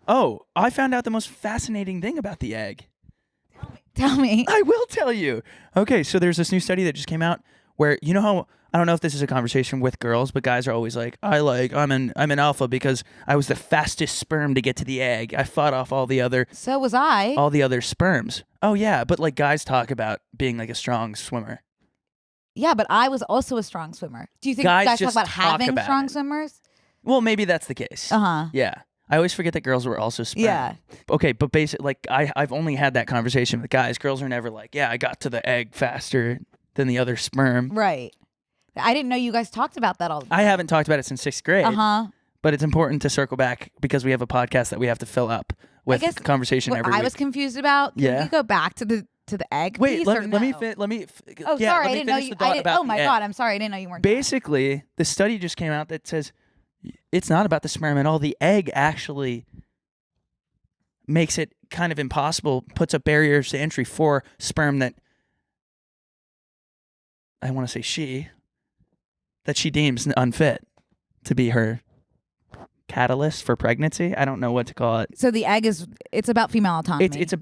Oh, I found out the most fascinating thing about the egg. Tell me. I will tell you. Okay, so there's this new study that just came out where, you know how, I don't know if this is a conversation with girls, but guys are always like, I'm an alpha because I was the fastest sperm to get to the egg. I fought off all the other sperms. Oh yeah, but like guys talk about being like a strong swimmer. Yeah, but I was also a strong swimmer. Do you think guys talk about having strong swimmers? Well, maybe that's the case. Yeah. I always forget that girls were also sperm. Yeah. Okay, but basically, like, I've only had that conversation with guys. Girls are never like, yeah, I got to the egg faster than the other sperm. Right. I didn't know you guys talked about that all the time. I haven't talked about it since 6th grade. But it's important to circle back because we have a podcast that we have to fill up with conversation every week. I was confused about, can we go back to the egg piece, let me Oh, sorry, I didn't know you. Oh my God, I'm sorry, I didn't know you weren't. Basically, the study just came out that says it's not about the sperm at all. The egg actually makes it kind of impossible, puts up barriers to entry for sperm that I want to say she deems unfit to be her catalyst for pregnancy. I don't know what to call it. So the egg it's about female autonomy. It's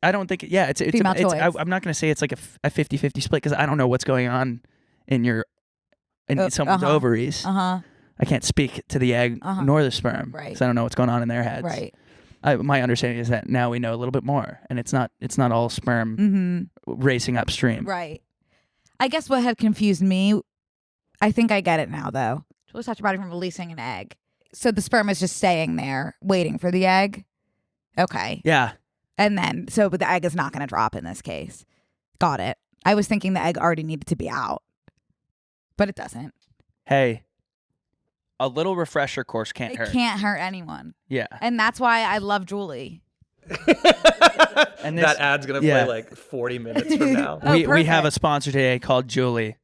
I don't think it's female choice. I'm not going to say it's like a 50-50 split because I don't know what's going on in someone's ovaries. I can't speak to the egg nor the sperm, right? Because I don't know what's going on in their heads, right? My understanding is that now we know a little bit more, and it's not all sperm racing upstream, right? I guess what had confused me, I think I get it now though. Julie stopped your body from releasing an egg, so the sperm is just staying there waiting for the egg. Okay, yeah, and then but the egg is not going to drop in this case. Got it. I was thinking the egg already needed to be out, but it doesn't. Hey. A little refresher course can't hurt. It can't hurt anyone. Yeah. And that's why I love Julie. And that ad's going to play like 40 minutes from now. We have a sponsor today called Julie,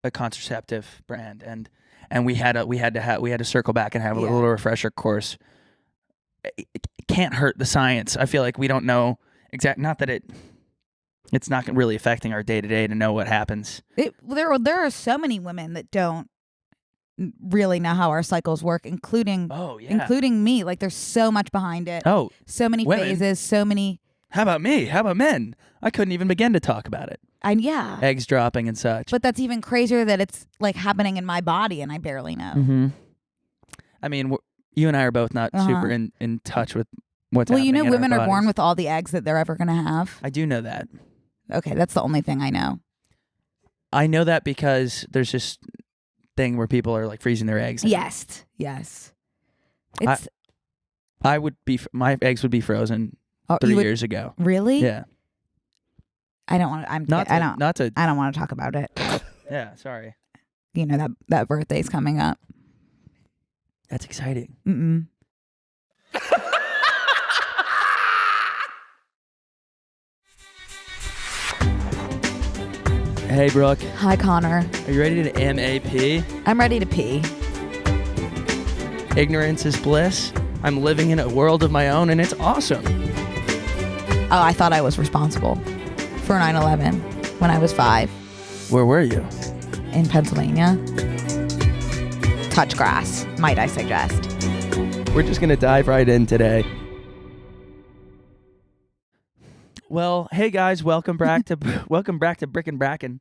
a contraceptive brand, and we had to circle back and have a little refresher course. It can't hurt the science. I feel like we don't know not that it's not really affecting our day-to-day to know what happens. There are so many women that don't really know how our cycles work, including me. Like there's so much behind it. Oh, so many phases, so many. How about me? How about men? I couldn't even begin to talk about it. Yeah. Eggs dropping and such. But that's even crazier that it's like happening in my body and I barely know. Mm-hmm. I mean, you and I are both not super in touch with what's happening. Well, women are born with all the eggs that they're ever going to have. I do know that. Okay, that's the only thing I know. I know that because there's this thing where people are like freezing their eggs. Yes. It's. My eggs would be frozen 3 years ago. Really? Yeah. I don't want to. I don't want to talk about it. Yeah. Sorry. You know that birthday's coming up. That's exciting. Mm-mm. Hey, Brooke. Hi, Connor. Are you ready to MAP? I'm ready to pee. Ignorance is bliss. I'm living in a world of my own, and it's awesome. Oh, I thought I was responsible for 9/11 when I was 5. Where were you? In Pennsylvania. Touch grass, might I suggest. We're just going to dive right in today. Well, hey guys, welcome back to Brick and Bracken.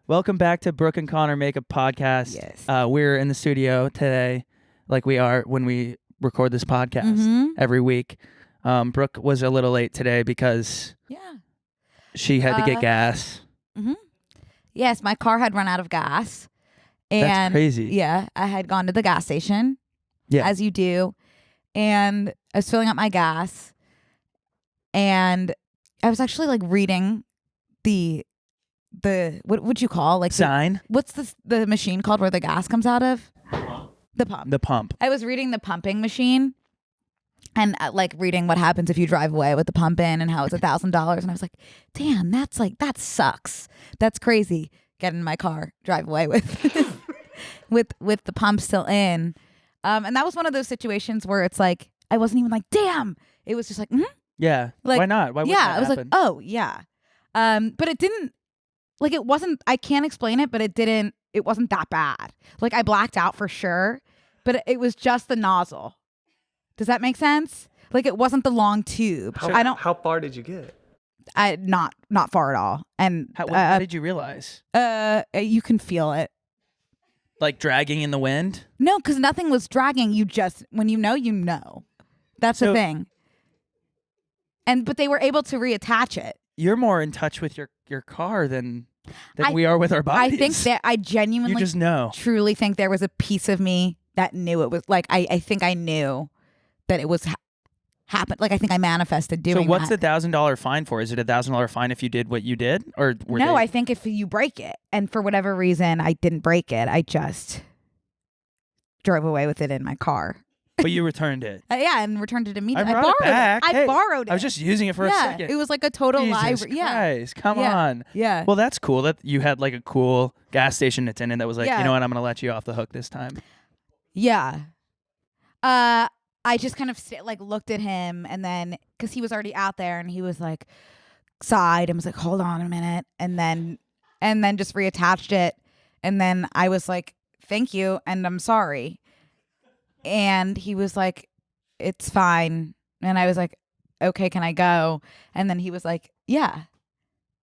Welcome back to Brooke and Connor Make a Podcast. Yes. We're in the studio today, like we are when we record this podcast every week. Brooke was a little late today because she had to get gas. Mm-hmm. Yes, my car had run out of gas. And that's crazy. Yeah, I had gone to the gas station, as you do, and I was filling up my gas, and I was actually like reading the what would you call like sign? What's the machine called where the gas comes out of? The pump. I was reading the pumping machine and like reading what happens if you drive away with the pump in and how it's $1,000, and I was like, damn, that sucks. That's crazy. Get in my car, drive away with with the pump still in. And that was one of those situations where it's like I wasn't even like, damn. It was just like, yeah. Like, why not? Why wouldn't that I was happen? like, oh yeah. But it didn't, like, it wasn't, I can't explain it, but it wasn't that bad. Like I blacked out for sure, but it was just the nozzle. Does that make sense? Like it wasn't the long tube. How far did you get? Not far at all. And how did you realize? You can feel it. Like dragging in the wind? No, because nothing was dragging. You just, when you know. That's the thing. But they were able to reattach it. You're more in touch with your car than we are with our bodies. I think that I genuinely you just know. Truly think there was a piece of me that knew it was like I think I knew that it was happened. Like I think I manifested doing. So what's the $1,000 fine for? Is it $1,000 fine if you did what you did, or no? I think if you break it, and for whatever reason I didn't break it, I just drove away with it in my car. But you returned it. Yeah, and returned it immediately. I borrowed it back. I borrowed it. I was just using it for a second. It was like a total library. Yeah. Come on. Yeah. Well, that's cool that you had like a cool gas station attendant that was like, you know what, I'm going to let you off the hook this time. Yeah. I just kind of looked at him, and then because he was already out there, and he was like sighed and was like, hold on a minute, and then just reattached it, and then I was like, thank you, and I'm sorry. And he was like, it's fine. And I was like, okay, can I go? And then he was like, yeah.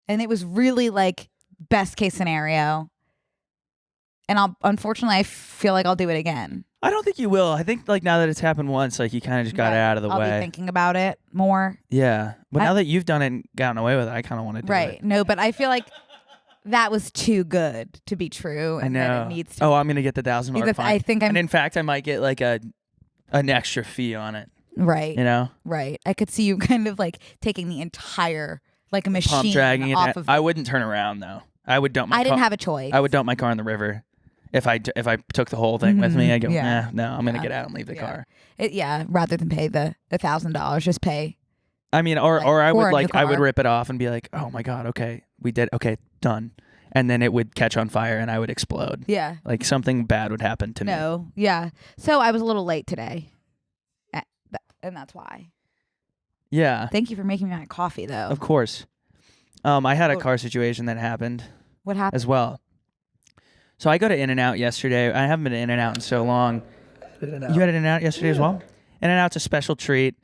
And it was really like best case scenario. And unfortunately, I feel like I'll do it again. I don't think you will. I think like now that it's happened once, like you kind of just got it out of the way. I'll be thinking about it more. Yeah. But now that you've done it and gotten away with it, I kind of want to do it. Right. No, but I feel like that was too good to be true. And I know. That it needs to I'm going to get the $1,000 fine. I think and in fact, I might get like an extra fee on it. Right. You know? Right. I could see you kind of like taking the entire, like a machine pump dragging it off of. I wouldn't turn around though. I would dump my car. I didn't have a choice. I would dump my car in the river. If I took the whole thing with me, I go, no, I'm going to get out and leave the car. Rather than pay the $1,000, just pay. I mean, or I would rip it off and be like, oh my God, okay, we did, okay, done. And then it would catch on fire and I would explode. Yeah. Like something bad would happen to me. No, yeah. So I was a little late today. And that's why. Yeah. Thank you for making me my coffee, though. Of course. I had a car situation that happened. What happened? As well. So I go to In-N-Out yesterday. I haven't been to In-N-Out in so long. You had In-N-Out yesterday as well? In-N-Out's a special treat.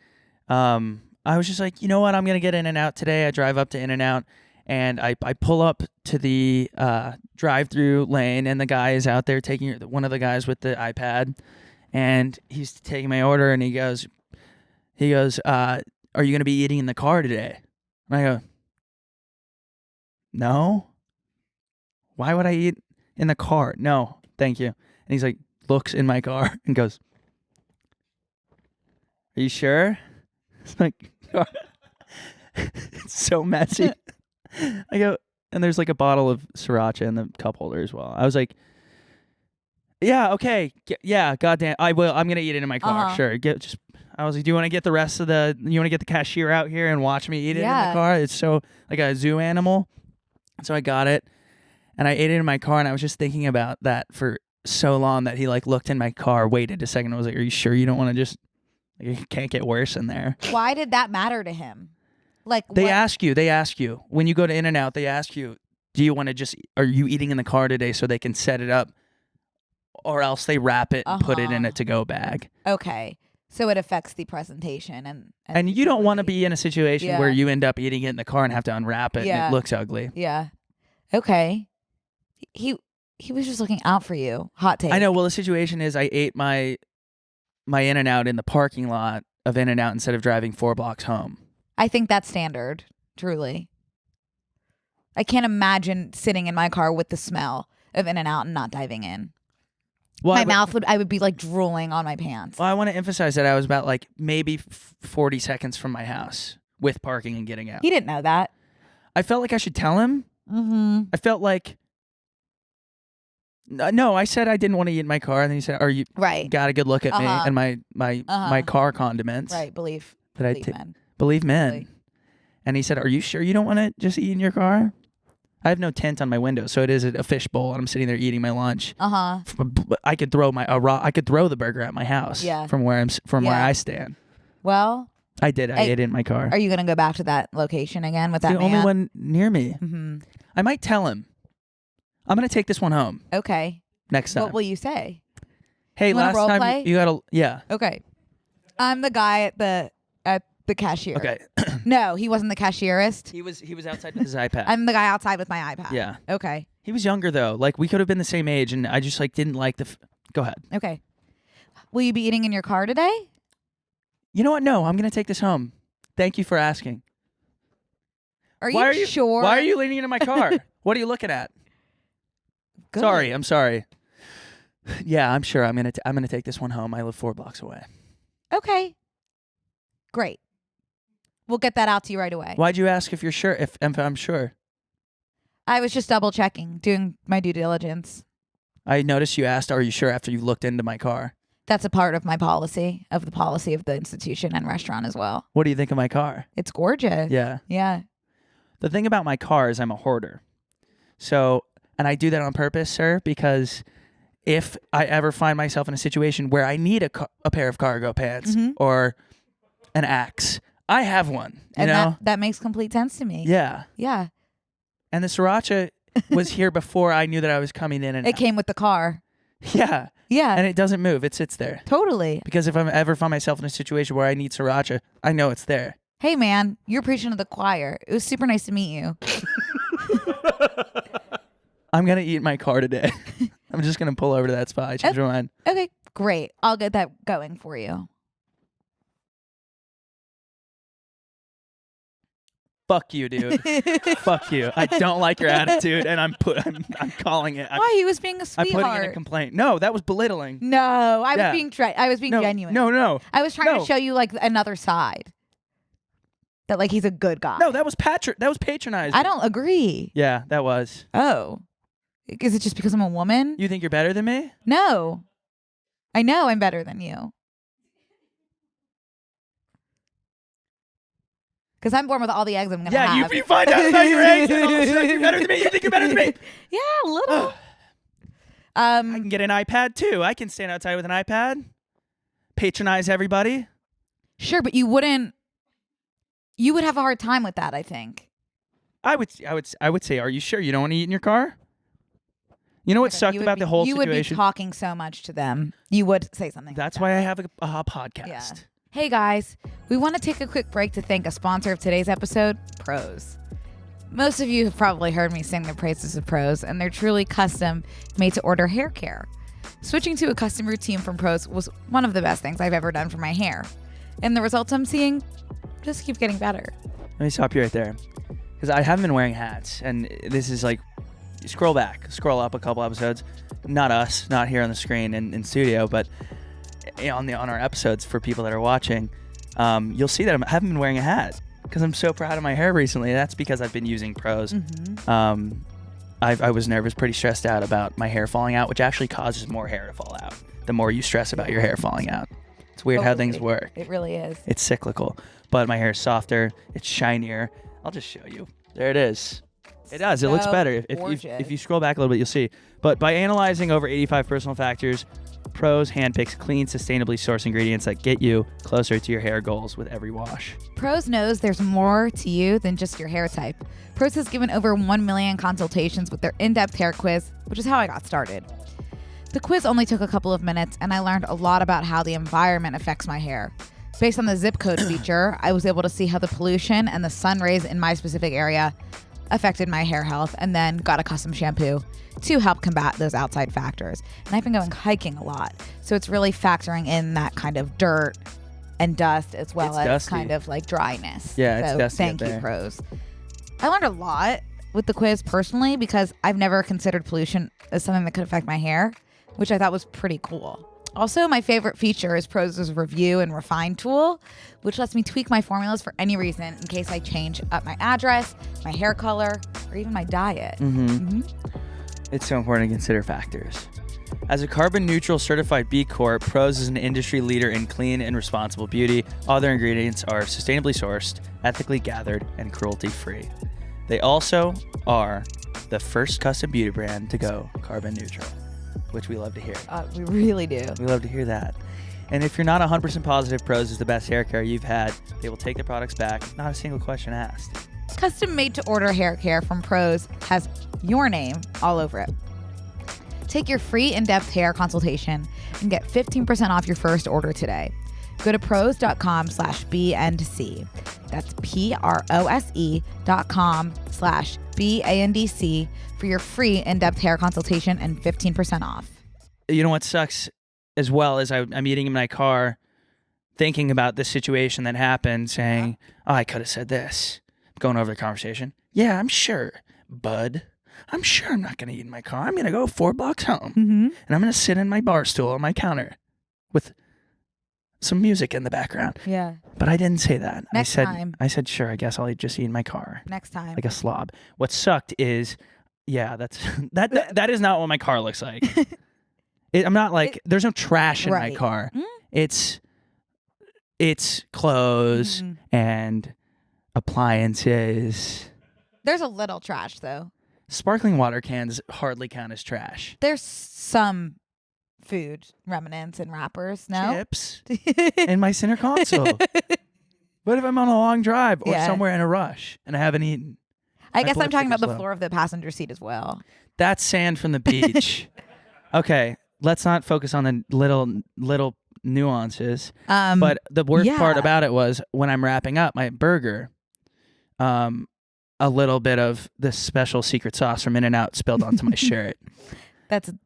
I was just like, you know what? I'm going to get In-N-Out today. I drive up to In-N-Out, and I pull up to the drive-through lane, and the guy is out there taking one of the guys with the iPad, and he's taking my order, and he goes, are you going to be eating in the car today? And I go, no. Why would I eat in the car? No, thank you. And he's like, looks in my car and goes, are you sure? It's like, it's so messy. I go, and there's like a bottle of sriracha in the cup holder as well. I was like, yeah, okay. Yeah, goddamn. I will. I'm going to eat it in my car. Sure. I was like, do you want to get the rest of you want to get the cashier out here and watch me eat it in the car? It's so like a zoo animal. So I got it. And I ate it in my car, and I was just thinking about that for so long that he like looked in my car, waited a second, and was like, "Are you sure you don't want to just? Like, it can't get worse in there." Why did that matter to him? Like they ask you when you go to In-N-Out. They ask you, "Do you want to just? Are you eating in the car today so they can set it up, or else they wrap it and put it in a to-go bag?" Okay, so it affects the presentation, and you don't want to be in a situation where you end up eating it in the car and have to unwrap it and it looks ugly. Yeah. Okay. He was just looking out for you. Hot take. I know. Well, the situation is I ate my In-N-Out in the parking lot of In-N-Out instead of driving 4 blocks home. I think that's standard, truly. I can't imagine sitting in my car with the smell of In-N-Out and not diving in. Well, I would be like drooling on my pants. Well, I want to emphasize that I was about like maybe 40 seconds from my house with parking and getting out. He didn't know that. I felt like I should tell him. Mm-hmm. I felt like... No, I said I didn't want to eat in my car, and then he said, "Are you got a good look at me and my car condiments?" Right, believe men. And he said, "Are you sure you don't want to just eat in your car?" I have no tent on my window, so it is a fish bowl, and I'm sitting there eating my lunch. I could throw the burger at my house. From where I stand. Well, I did. I ate it in my car. Are you gonna go back to that location again with that? The only one near me. Mm-hmm. I might tell him. I'm going to take this one home. Okay. Next time. What will you say? Hey, last time you got to... Yeah. Okay. I'm the guy at the the cashier. Okay. No, he wasn't the cashierist. He was outside with his iPad. I'm the guy outside with my iPad. Yeah. Okay. He was younger though. Like we could have been the same age, and I just like didn't like the. Go ahead. Okay. Will you be eating in your car today? You know what? No, I'm gonna take this home. Thank you for asking. Are you sure? Why are you leaning into my car? What are you looking at? Good. Sorry, I'm sorry. Yeah, I'm sure I'm gonna take this one home. I live 4 blocks away. Okay. Great. We'll get that out to you right away. Why'd you ask if you're sure? If I'm sure. I was just double checking, doing my due diligence. I noticed you asked, "Are you sure?" after you looked into my car. That's a part of my policy, of the policy of the institution and restaurant as well. What do you think of my car? It's gorgeous. Yeah. Yeah. The thing about my car is I'm a hoarder. So, and I do that on purpose, sir, because if I ever find myself in a situation where I need a pair of cargo pants or an axe, I have one. You know? That makes complete sense to me. Yeah. Yeah. And the sriracha was here before I knew that I was coming in. And it came with the car. Yeah. Yeah. And it doesn't move. It sits there. Totally. Because if I ever find myself in a situation where I need sriracha, I know it's there. Hey, man, you're preaching to the choir. It was super nice to meet you. I'm going to eat my car today. I'm just going to pull over to that spot. I changed my mind. Okay, great. I'll get that going for you. Fuck you, dude. Fuck you. I don't like your attitude, and I'm calling it. Why? He was being a sweetheart. I'm putting in a complaint. No, that was belittling. No, I was being genuine. No. I was trying to show you like another side. That like he's a good guy. No, that was patronizing. I don't agree. Yeah, that was. Oh. Is it just because I'm a woman? You think you're better than me? No. I know I'm better than you. Because I'm born with all the eggs I'm going to have. Yeah, you find out about your eggs and all of a sudden you're better than me. You think you're better than me? Yeah, a little. I can get an iPad too. I can stand outside with an iPad. Patronize everybody. Sure, but you would have a hard time with that, I think. I would say, are you sure you don't want to eat in your car? You know what sucked about the whole situation? You would be talking so much to them. You would say something. That's why I have a podcast. Yeah. Hey guys, we want to take a quick break to thank a sponsor of today's episode, Prose. Most of you have probably heard me sing the praises of Prose, and they're truly custom, made to order hair care. Switching to a custom routine from Prose was one of the best things I've ever done for my hair. And the results I'm seeing just keep getting better. Let me stop you right there. Because I haven't been wearing hats, and this is like, scroll up a couple episodes. Not us, not here on the screen in studio, but on our episodes for people that are watching, you'll see that I haven't been wearing a hat because I'm so proud of my hair recently. That's because I've been using Prose. I was nervous, pretty stressed out about my hair falling out, which actually causes more hair to fall out the more you stress about your hair falling out. It's weird how things work. It really is. It's cyclical, but my hair is softer, it's shinier. I'll just show you. There it is. It does. It looks better. If you scroll back a little bit, you'll see. But by analyzing over 85 personal factors, Prose handpicks clean, sustainably sourced ingredients that get you closer to your hair goals with every wash. Prose knows there's more to you than just your hair type. Prose has given over 1 million consultations with their in-depth hair quiz, which is how I got started. The quiz only took a couple of minutes, and I learned a lot about how the environment affects my hair. Based on the zip code feature, I was able to see how the pollution and the sun rays in my specific area affected my hair health, and then got a custom shampoo to help combat those outside factors. And I've been going hiking a lot, so it's really factoring in that kind of dirt and dust as well as dusty. Kind of like dryness. Yeah, it's dusty. Thank you, Prose. I learned a lot with the quiz personally because I've never considered pollution as something that could affect my hair, which I thought was pretty cool. Also, my favorite feature is Prose's review and refine tool, which lets me tweak my formulas for any reason in case I change up my address, my hair color, or even my diet. It's so important to consider factors. As a carbon neutral certified B Corp, Prose is an industry leader in clean and responsible beauty. All their ingredients are sustainably sourced, ethically gathered, and cruelty-free. They also are the first custom beauty brand to go carbon neutral, which we love to hear. We really do. We love to hear that. And if you're not 100% positive Prose is the best hair care you've had, they will take the products back, not a single question asked. Custom made to order hair care from Prose has your name all over it. Take your free in-depth hair consultation and get 15% off your first order today. Go to prose.com/B&C. That's prose.com/BANDC for your free in-depth hair consultation and 15% off. You know what sucks as well is I'm eating in my car thinking about this situation that happened, saying, oh, I could have said this. Going over the conversation. Yeah, I'm sure, bud. I'm sure I'm not going to eat in my car. I'm going to go 4 blocks home. And I'm going to sit in my bar stool on my counter with some music in the background. Yeah. But I didn't say that. Next time. I said, sure, I guess I'll just eat in my car. Next time. Like a slob. What sucked is, yeah, that is not what my car looks like. I'm not like, there's no trash in my car. It's clothes and appliances. There's a little trash though. Sparkling water cans hardly count as trash. There's some food remnants and wrappers. No chips in my center console. What if I'm on a long drive or somewhere in a rush and I haven't eaten? I guess I'm talking about the floor of the passenger seat as well. That's sand from the beach. Okay, let's not focus on the little nuances. But the worst part about it was when I'm wrapping up my burger, a little bit of this special secret sauce from In-N-Out spilled onto my shirt.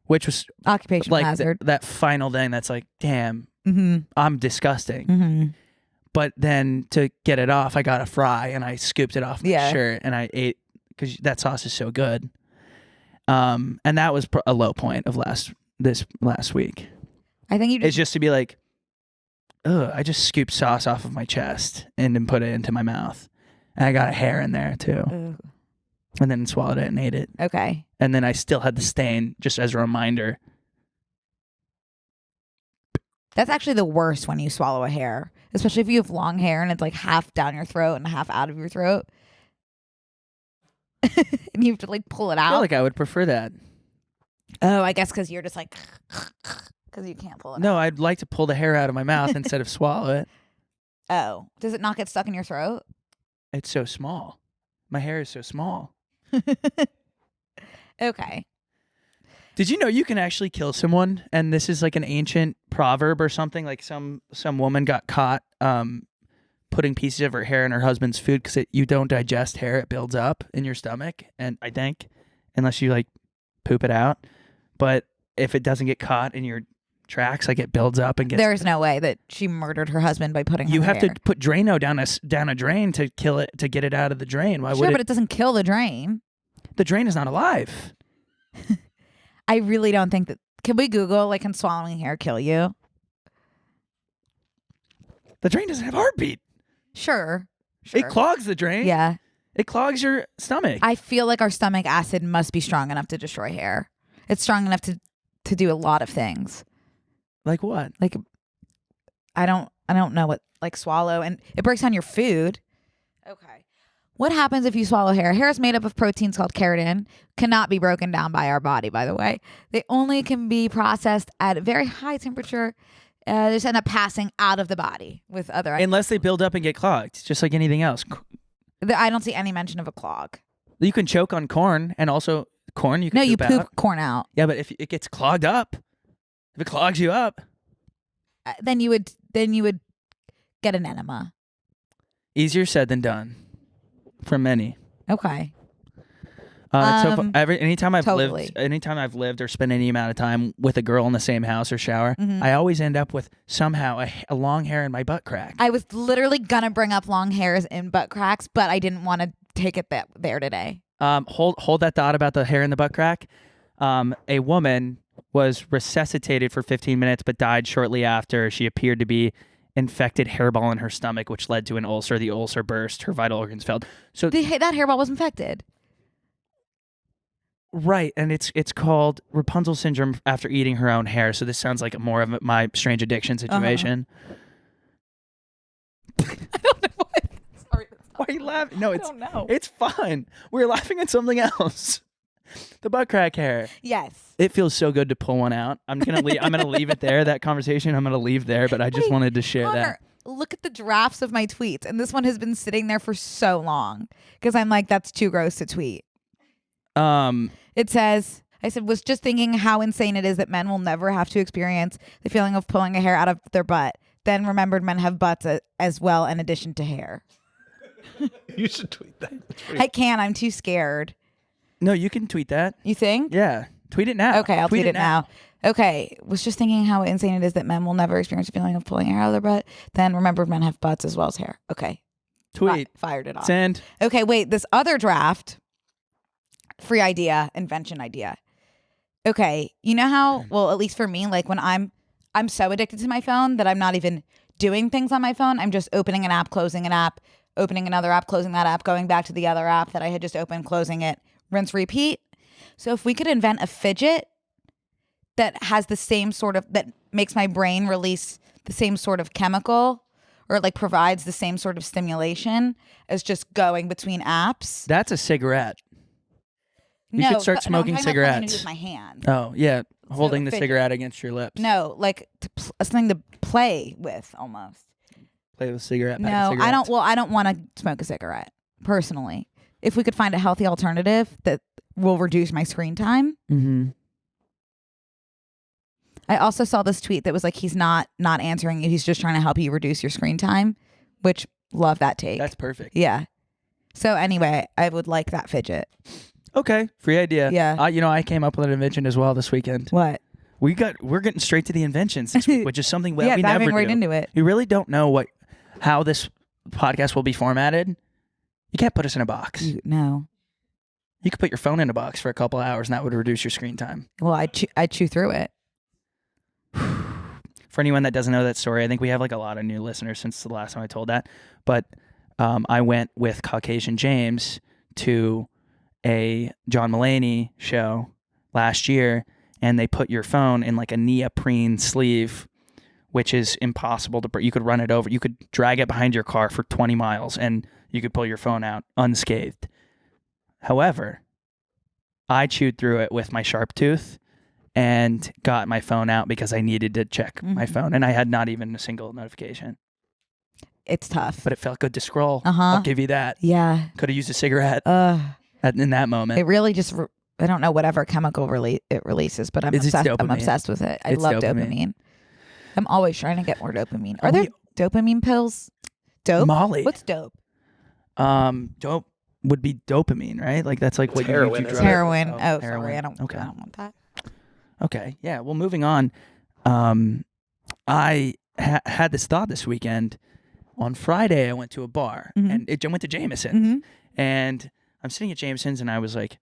Which was occupational like hazard. That final thing that's like, damn, I'm disgusting. But then to get it off, I got a fry and I scooped it off my shirt and I ate because that sauce is so good. And that was a low point of this last week. I think it's just to be like, ugh, I just scooped sauce off of my chest and then put it into my mouth. And I got a hair in there too. Ugh. And then swallowed it and ate it. Okay. And then I still had the stain just as a reminder. That's actually the worst when you swallow a hair, especially if you have long hair and it's like half down your throat and half out of your throat. And you have to like pull it out. I feel like I would prefer that. Oh, I guess because you're just like, because you can't pull it out. No, I'd like to pull the hair out of my mouth instead of swallow it. Oh, does it not get stuck in your throat? It's so small. My hair is so small. Okay. Did you know you can actually kill someone? And this is like an ancient proverb or something. Like some woman got caught putting pieces of her hair in her husband's food because you don't digest hair. It builds up in your stomach. And I think, unless you like poop it out. But if it doesn't get caught in your tracks, like it builds up and gets... There's no way that she murdered her husband by putting You her have hair. to put Drano down a drain to kill it, to get it out of the drain. Why would but it doesn't kill the drain. The drain is not alive. I really don't think that... Can we Google, like, can swallowing hair kill you? The drain doesn't have a heartbeat. Sure. It clogs the drain. Yeah. It clogs your stomach. I feel like our stomach acid must be strong enough to destroy hair. It's strong enough to do a lot of things. Like what? Like, I don't know what, like, swallow, and it breaks down your food. Okay. What happens if you swallow hair? Hair is made up of proteins called keratin. Cannot be broken down by our body, by the way. They only can be processed at a very high temperature. They just end up passing out of the body with other... Unless they build up and get clogged, just like anything else. I don't see any mention of a clog. You can choke on corn, and also corn you can you poop out. Corn out. Yeah, but if it gets clogged up, if it clogs you up... Then you would get an enema. Easier said than done. For many. Okay. Anytime I've totally. lived or spent any amount of time with a girl in the same house or shower, I always end up with somehow a long hair in my butt crack. I was literally gonna bring up long hairs in butt cracks, but I didn't want to take it there today. Hold that thought about the hair in the butt crack. A woman was resuscitated for 15 minutes but died shortly after. She appeared to be infected hairball in her stomach, which led to an ulcer. The ulcer burst. Her vital organs failed. So that hairball was infected. Right, and it's called Rapunzel syndrome after eating her own hair. So this sounds like more of my strange addiction situation. I don't know what. Sorry. Why are you laughing? No, I don't know. It's fine. We're laughing at something else. The Buttcrack Hair. Yes. It feels so good to pull one out. I'm gonna leave it there. That conversation I'm gonna leave there. But I just wanted to share Connor, that. Look at the drafts of my tweets, and this one has been sitting there for so long because I'm like, that's too gross to tweet. It says, was just thinking how insane it is that men will never have to experience the feeling of pulling a hair out of their butt. then remembered men have butts as well in addition to hair. You should tweet that. I can't. I'm too scared. No, you can tweet that. You think? Yeah. Tweet it now. Okay, I'll tweet it now. Okay. Was just thinking how insane it is that men will never experience a feeling of pulling hair out of their butt. Then remembered men have butts as well as hair. Okay. Tweet. Fired it off. Send. Okay, wait. This other draft, free idea, invention idea. Okay. You know how, well, at least for me, like when I'm so addicted to my phone that I'm not even doing things on my phone. I'm just opening an app, closing an app, opening another app, closing that app, going back to the other app that I had just opened, closing it, rinse, repeat. So if we could invent a fidget that has the same sort of, that makes my brain release the same sort of chemical or like provides the same sort of stimulation as just going between apps. That's a cigarette. You should start smoking cigarettes. With my hand. Oh, yeah. Holding the cigarette against your lips. No, like something to play with almost. Play with cigarette. No, I don't. Well, I don't want to smoke a cigarette personally. If we could find a healthy alternative that will reduce my screen time. Mm-hmm. I also saw this tweet that was like, he's not answering you. He's just trying to help you reduce your screen time, which love that take. That's perfect. Yeah. So anyway, I would like that fidget. Okay. Free idea. Yeah. I came up with an invention as well this weekend. What? We're getting straight to the inventions this week, which is something we never do. Right into it. You really don't know how this podcast will be formatted. You can't put us in a box. No. You could put your phone in a box for a couple of hours and that would reduce your screen time. Well, I'd chew through it. For anyone that doesn't know that story, I think we have like a lot of new listeners since the last time I told that. But I went with Caucasian James to a John Mulaney show last year, and they put your phone in like a neoprene sleeve, which is impossible to break. You could run it over. You could drag it behind your car for 20 miles, and you could pull your phone out unscathed. However, I chewed through it with my sharp tooth and got my phone out because I needed to check my phone, and I had not even a single notification. It's tough. But it felt good to scroll. I'll give you that. Yeah. Could have used a cigarette in that moment. It really just, I don't know whatever chemical it releases, but I'm obsessed with it. I love dopamine. I'm always trying to get more dopamine. Are there dopamine pills? Dope? Molly. What's dope? Dope would be dopamine, right? Like that's like it's what heroin. you Heroin. Oh, heroin. Sorry. I don't want that. Okay. Yeah. Well, moving on. I had this thought this weekend. On Friday, I went to a bar and I went to Jameson's, and I'm sitting at Jameson's, and I was like,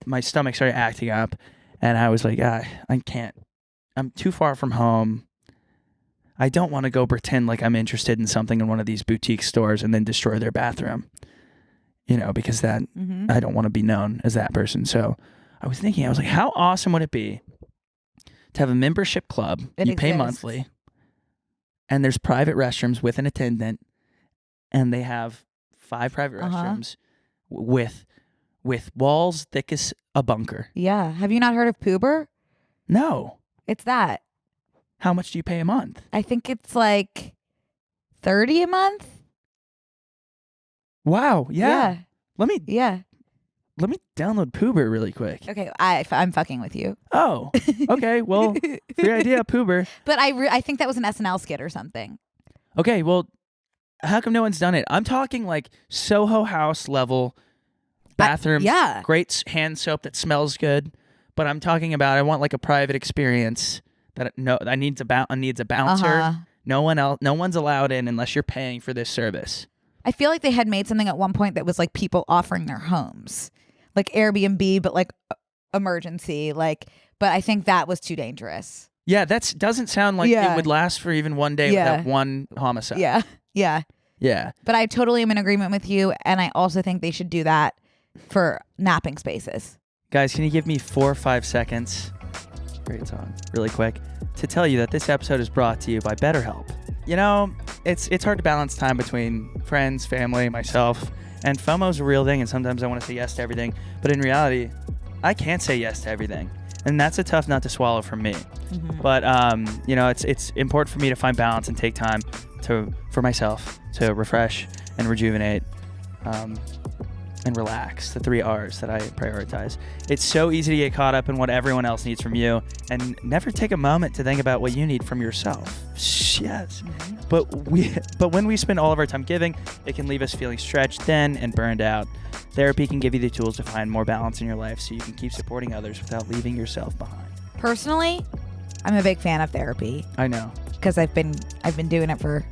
my stomach started acting up, and I was like, I can't. I'm too far from home. I don't want to go pretend like I'm interested in something in one of these boutique stores and then destroy their bathroom, because that I don't want to be known as that person. So I was thinking, I was like, how awesome would it be to have a membership club? You pay monthly, and there's private restrooms with an attendant, and they have 5 private restrooms with walls thick as a bunker. Yeah. Have you not heard of Poober? No. It's that. How much do you pay a month? I think it's like $30 a month. Wow. Yeah. Let me download Poober really quick. Okay, I'm fucking with you. Oh, okay. Well, free idea, Poober. But I think that was an SNL skit or something. Okay, well, how come no one's done it? I'm talking like Soho House level bathroom. Yeah. Great hand soap that smells good. But I'm talking about I want like a private experience that needs a bouncer. No one's allowed in unless you're paying for this service. I feel like they had made something at one point that was like people offering their homes. Like Airbnb, but like emergency, but I think that was too dangerous. Yeah, that doesn't sound like it would last for even one day without one homicide. Yeah. But I totally am in agreement with you, and I also think they should do that for napping spaces. Guys, can you give me 4 or 5 seconds? Great song. Really quick. To tell you that this episode is brought to you by BetterHelp. It's hard to balance time between friends, family, myself, and FOMO's a real thing, and sometimes I want to say yes to everything. But in reality, I can't say yes to everything. And that's a tough nut to swallow for me. But, it's important for me to find balance and take time for myself to refresh and rejuvenate. And and relax, the 3 R's that I prioritize. It's so easy to get caught up in what everyone else needs from you and never take a moment to think about what you need from yourself. Yes. But when we spend all of our time giving, it can leave us feeling stretched thin and burned out. Therapy can give you the tools to find more balance in your life so you can keep supporting others without leaving yourself behind. Personally, I'm a big fan of therapy. I know. Because I've been doing it for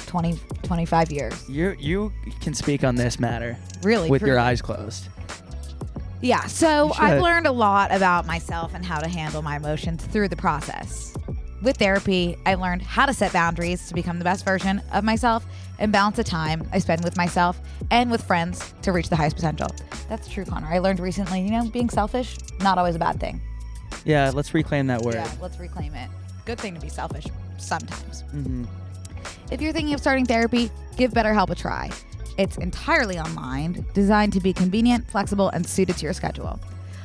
25 years. You can speak on this matter. Really? With your eyes closed. Yeah, so I've learned a lot about myself and how to handle my emotions through the process. With therapy, I learned how to set boundaries to become the best version of myself and balance the time I spend with myself and with friends to reach the highest potential. That's true, Connor. I learned recently, being selfish, not always a bad thing. Yeah, let's reclaim that word. Yeah, let's reclaim it. Good thing to be selfish sometimes. Mm-hmm. If you're thinking of starting therapy, give BetterHelp a try. It's entirely online, designed to be convenient, flexible, and suited to your schedule.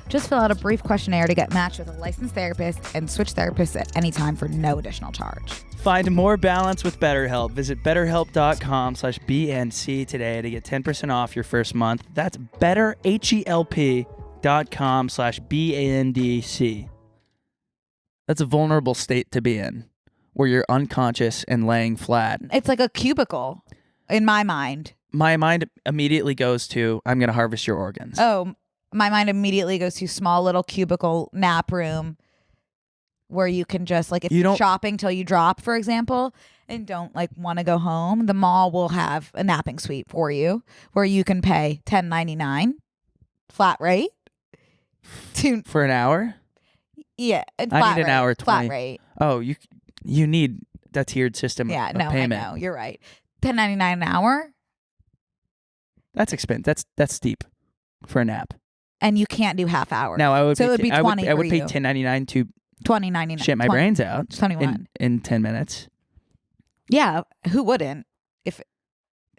Just fill out a brief questionnaire to get matched with a licensed therapist and switch therapists at any time for no additional charge. Find more balance with BetterHelp. Visit betterhelp.com/BNC today to get 10% off your first month. That's betterhelp.com/BANDC. That's a vulnerable state to be in, where you're unconscious and laying flat. It's like a cubicle in my mind. My mind immediately goes to, I'm going to harvest your organs. Oh, my mind immediately goes to small little cubicle nap room where you can just, like, if you're shopping till you drop, for example, and don't want to go home, the mall will have a napping suite for you where you can pay $10.99 flat rate for an hour. Yeah, I need an hour 20. Flat rate. Oh, you need that tiered system. Yeah, of no, payment. I know, you're right. $10.99 an hour. That's expensive. That's steep for a nap. And you can't do half hour. No, it would be 20. I would pay $10.99 to $20.99. shit my brains out. 21 in 10 minutes. Yeah, who wouldn't?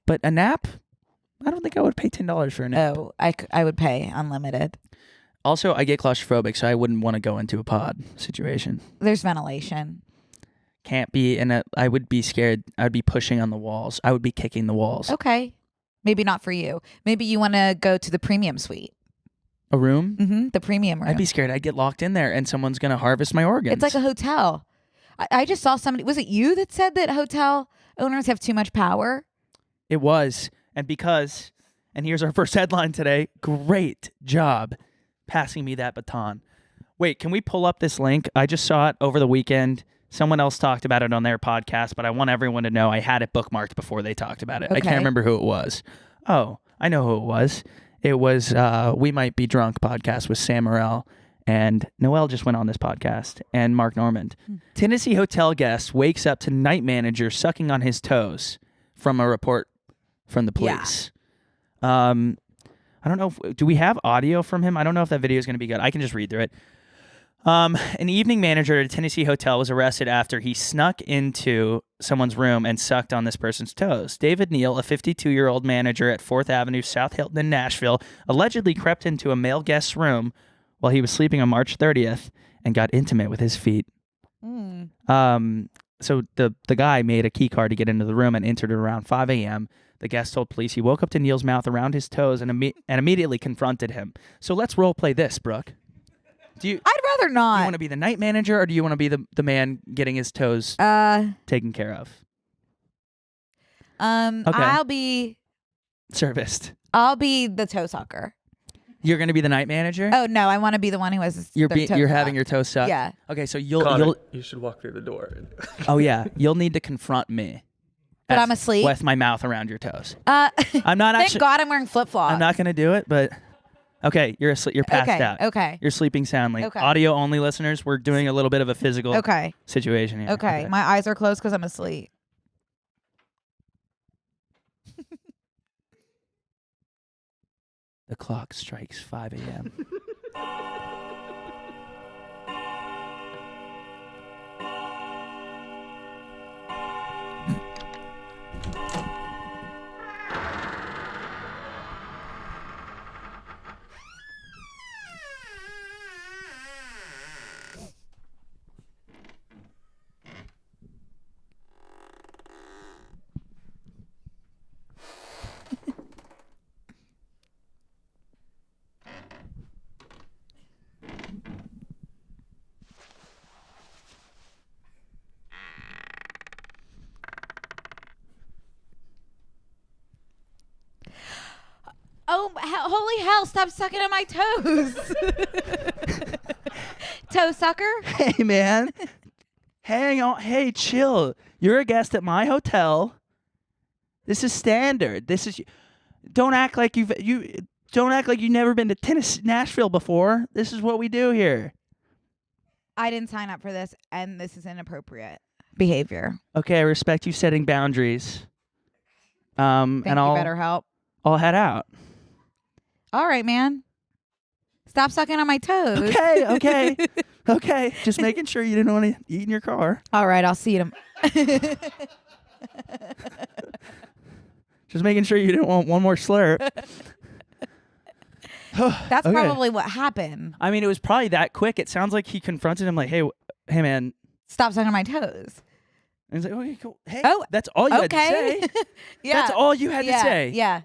But a nap, I don't think I would pay $10 for a nap. Oh, I would pay unlimited. Also, I get claustrophobic, so I wouldn't want to go into a pod situation. There's ventilation. Can't be I would be scared. I would be pushing on the walls. I would be kicking the walls. Okay. Maybe not for you. Maybe you want to go to the premium suite. A room? Mm-hmm. The premium room. I'd be scared. I'd get locked in there and someone's going to harvest my organs. It's like a hotel. I just saw somebody. Was it you that said that hotel owners have too much power? It was. And here's our first headline today. Great job passing me that baton. Wait, can we pull up this link? I just saw it over the weekend. Someone else talked about it on their podcast, but I want everyone to know I had it bookmarked before they talked about it. Okay. I can't remember who it was. Oh, I know who it was. It was We Might Be Drunk podcast with Sam Morrell, and Noelle just went on this podcast, and Mark Normand. Tennessee hotel guest wakes up to night manager sucking on his toes from a report from the police. Yeah. I don't know do we have audio from him? I don't know if that video is going to be good. I can just read through it. An evening manager at a Tennessee hotel was arrested after he snuck into someone's room and sucked on this person's toes. David Neal, a 52-year-old manager at 4th Avenue South Hilton in Nashville, allegedly crept into a male guest's room while he was sleeping on March 30th and got intimate with his feet. So the guy made a key card to get into the room and entered at around 5 a.m. The guest told police he woke up to Neal's mouth around his toes and immediately confronted him. So let's role play this, Brooke. I'd rather not. Do you want to be the night manager or do you want to be the man getting his toes taken care of? Okay. I'll be serviced. I'll be the toe sucker. You're going to be the night manager? Oh no, I want to be the one who has you're having your toes sucked? Yeah. Okay, so you should walk through the door. Oh yeah, you'll need to confront me. But I'm asleep with my mouth around your toes. I'm not Thank God I'm wearing flip-flops. I'm not going to do it, but okay, you're asleep. You're passed out. Okay. You're sleeping soundly. Okay. Audio only listeners, we're doing a little bit of a physical situation here. Okay. My eyes are closed because I'm asleep. The clock strikes 5 a.m. holy hell, stop sucking on my toes. Toe sucker? Hey, man. Hang on. Hey, chill. You're a guest at my hotel. This is standard. Don't act like you've never been to Nashville before. This is what we do here. I didn't sign up for this, and this is inappropriate behavior. Okay, I respect you setting boundaries. Thank you, BetterHelp. I'll head out. All right, man. Stop sucking on my toes. Okay. Just making sure you didn't want to eat in your car. All right, I'll see you. Just making sure you didn't want one more slurp. That's probably what happened. I mean, it was probably that quick. It sounds like he confronted him like, hey, man. Stop sucking on my toes. And he's like, okay, cool. Hey, oh, that's all you had to say? Yeah. That's all you had to say? Yeah.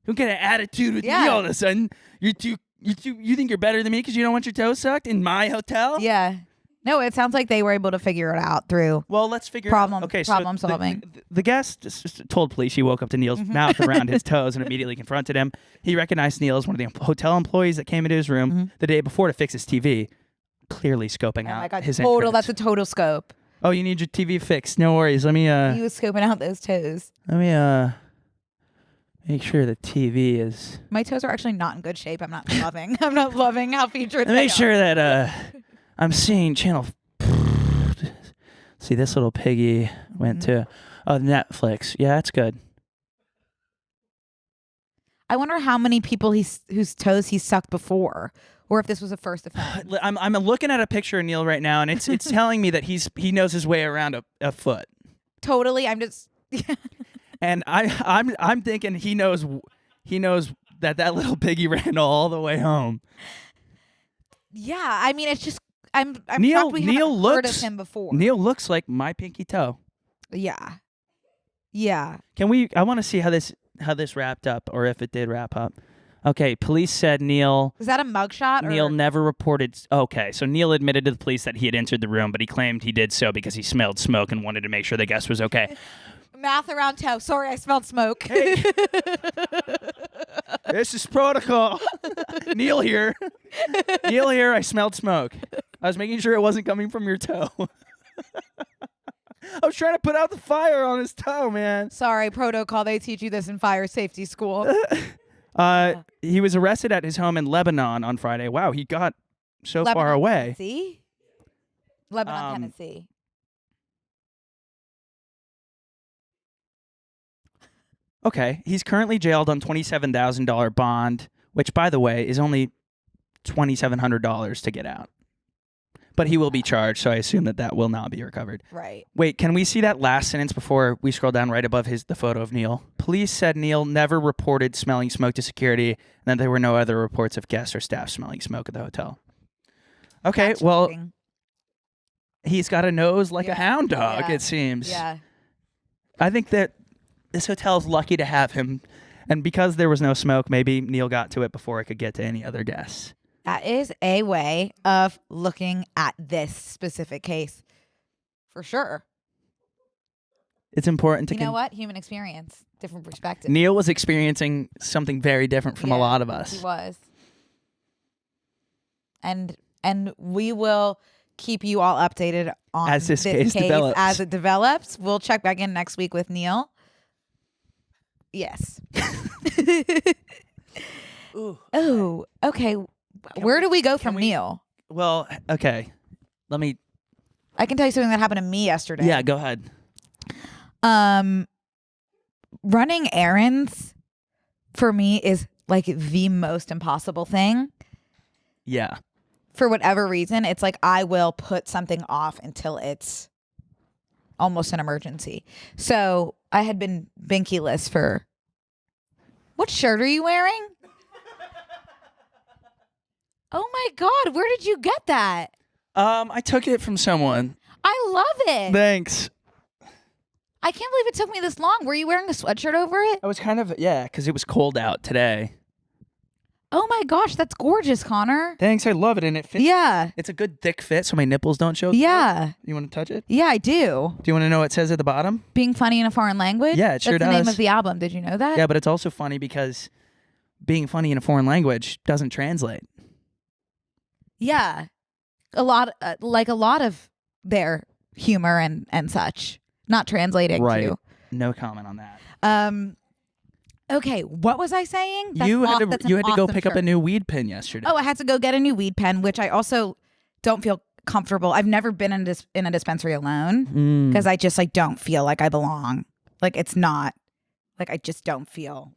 Don't get an attitude with me all of a sudden. You think you're better than me because you don't want your toes sucked in my hotel? Yeah. No, it sounds like they were able to figure it out through. Well, let's figure it out. Okay, problem solving. The guest just told police she woke up to Neal's mouth around his toes and immediately confronted him. He recognized Neal as one of the hotel employees that came into his room the day before to fix his TV, clearly scoping out his entrance. That's a total scope. Oh, you need your TV fixed. No worries. Let me He was scoping out those toes. Let me make sure the TV is. My toes are actually not in good shape. I'm not loving how featured. Make sure that I'm seeing channel. See, this little piggy went to Netflix. Yeah, that's good. I wonder how many people whose toes he sucked before, or if this was a first offense. I'm looking at a picture of Neal right now, and it's telling me that he knows his way around a foot. Totally, I'm just. And I'm thinking he knows that little piggy ran all the way home. Yeah, I mean, it's just I'm Neal, shocked we haven't heard of him before. Neal looks like my pinky toe. Yeah. Can we? I want to see how this wrapped up, or if it did wrap up. Okay, police said Neal. Is that a mugshot? Neal never reported. Okay, so Neal admitted to the police that he had entered the room, but he claimed he did so because he smelled smoke and wanted to make sure the guest was okay. Mouth around toe. Sorry, I smelled smoke. Hey. This is protocol. Neal here. I smelled smoke. I was making sure it wasn't coming from your toe. I was trying to put out the fire on his toe, man. Sorry, protocol. They teach you this in fire safety school. He was arrested at his home in Lebanon on Friday. Wow, he got so far away. Tennessee? Lebanon, Tennessee. Okay, he's currently jailed on $27,000 bond, which, by the way, is only $2,700 to get out. But he will be charged, so I assume that will not be recovered. Right. Wait, can we see that last sentence before we scroll down right above the photo of Neal? Police said Neal never reported smelling smoke to security, and that there were no other reports of guests or staff smelling smoke at the hotel. Okay, That's well, shocking. He's got a nose like a hound dog, it seems. Yeah. I think that this hotel's lucky to have him, and because there was no smoke, maybe Neal got to it before it could get to any other guests. That is a way of looking at this specific case, for sure. It's important to. You know what? Human experience, different perspective. Neal was experiencing something very different from a lot of us. He was, and we will keep you all updated on as this case develops. As it develops. We'll check back in next week with Neal. Yes. Ooh. Oh, okay. Where do we go from Neal? Well, okay. I can tell you something that happened to me yesterday. Yeah, go ahead. Running errands for me is like the most impossible thing. Yeah. For whatever reason, it's like I will put something off until it's almost an emergency. So I had been Binky-less for... What shirt are you wearing? Oh my God, where did you get that? I took it from someone. I love it. Thanks. I can't believe it took me this long. Were you wearing a sweatshirt over it? I was kind of, because it was cold out today. Oh my gosh, that's gorgeous, Connor. Thanks, I love it, and it fits. Yeah. It's a good thick fit so my nipples don't show. Yeah. You want to touch it? Yeah, I do. Do you want to know what it says at the bottom? Being funny in a foreign language? Yeah, it sure does. That's the name of the album. Did you know that? Yeah, but it's also funny because being funny in a foreign language doesn't translate. Yeah. A lot of their humor and such not translating right. to. No comment on that. Okay, what was I saying? You had to go pick up a new weed pen yesterday. Oh, I had to go get a new weed pen, which I also don't feel comfortable. I've never been in a dispensary alone because I just don't feel like I belong. It's not I just don't feel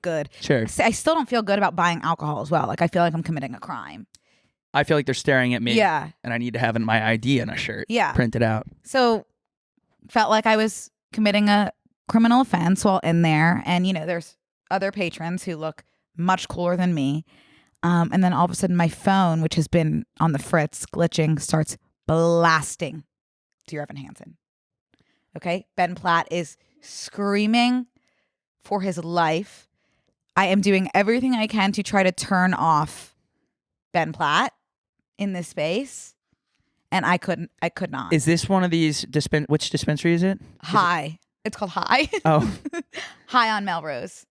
good. Sure. I still don't feel good about buying alcohol as well. I feel like I'm committing a crime. I feel like they're staring at me. Yeah. And I need to have my ID in a shirt. Yeah. Printed out. So felt like I was committing a criminal offense while in there. And, there's other patrons who look much cooler than me. And then all of a sudden my phone, which has been on the fritz, glitching, starts blasting Dear Evan Hansen. Okay? Ben Platt is screaming for his life. I am doing everything I can to try to turn off Ben Platt in this space. And I could not. Is this one of these, which dispensary is it? High. It's called High. Oh. High on Melrose.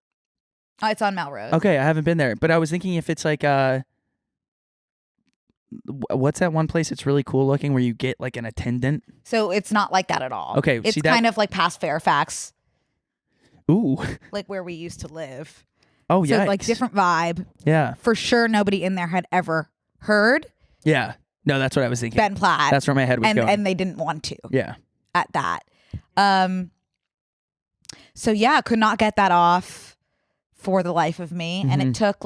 Oh, it's on Melrose. Okay, I haven't been there. But I was thinking if it's what's that one place that's really cool looking where you get an attendant? So it's not like that at all. Okay. It's kind of past Fairfax. Ooh. Where we used to live. Oh, yeah. So different vibe. Yeah. For sure nobody in there had ever heard. Yeah. No, that's what I was thinking. Ben Platt. That's where my head was going. And they didn't want to. Yeah. At that. So yeah, could not get that off for the life of me. And it took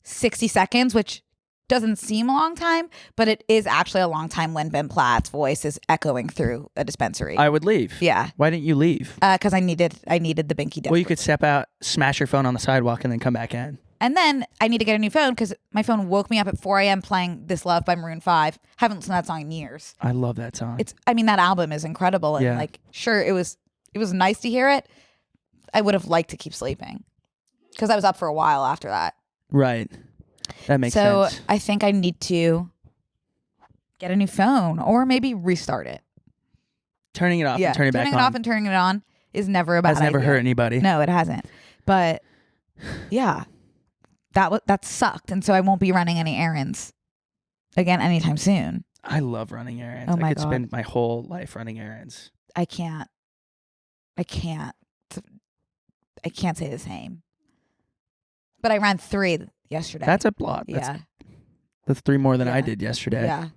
60 seconds, which doesn't seem a long time, but it is actually a long time when Ben Platt's voice is echoing through a dispensary. I would leave. Yeah. Why didn't you leave? Because I needed the Binky dip. Well, you could step out, smash your phone on the sidewalk, and then come back in. And then I need to get a new phone because my phone woke me up at 4 a.m. playing This Love by Maroon 5. Haven't listened to that song in years. I love that song. That album is incredible. And sure, it was nice to hear it. I would have liked to keep sleeping because I was up for a while after that. Right. That makes sense. So I think I need to get a new phone or maybe restart it. Turning it off and turning it back on. Turning it off and turning it on is never a bad idea. Has never hurt anybody. No, it hasn't. But yeah, that sucked. And so I won't be running any errands again anytime soon. I love running errands. Oh my I could God. spend my whole life running errands. I can't say the same. But I ran 3 yesterday. That's a lot. That's 3 more than I did yesterday. Yeah.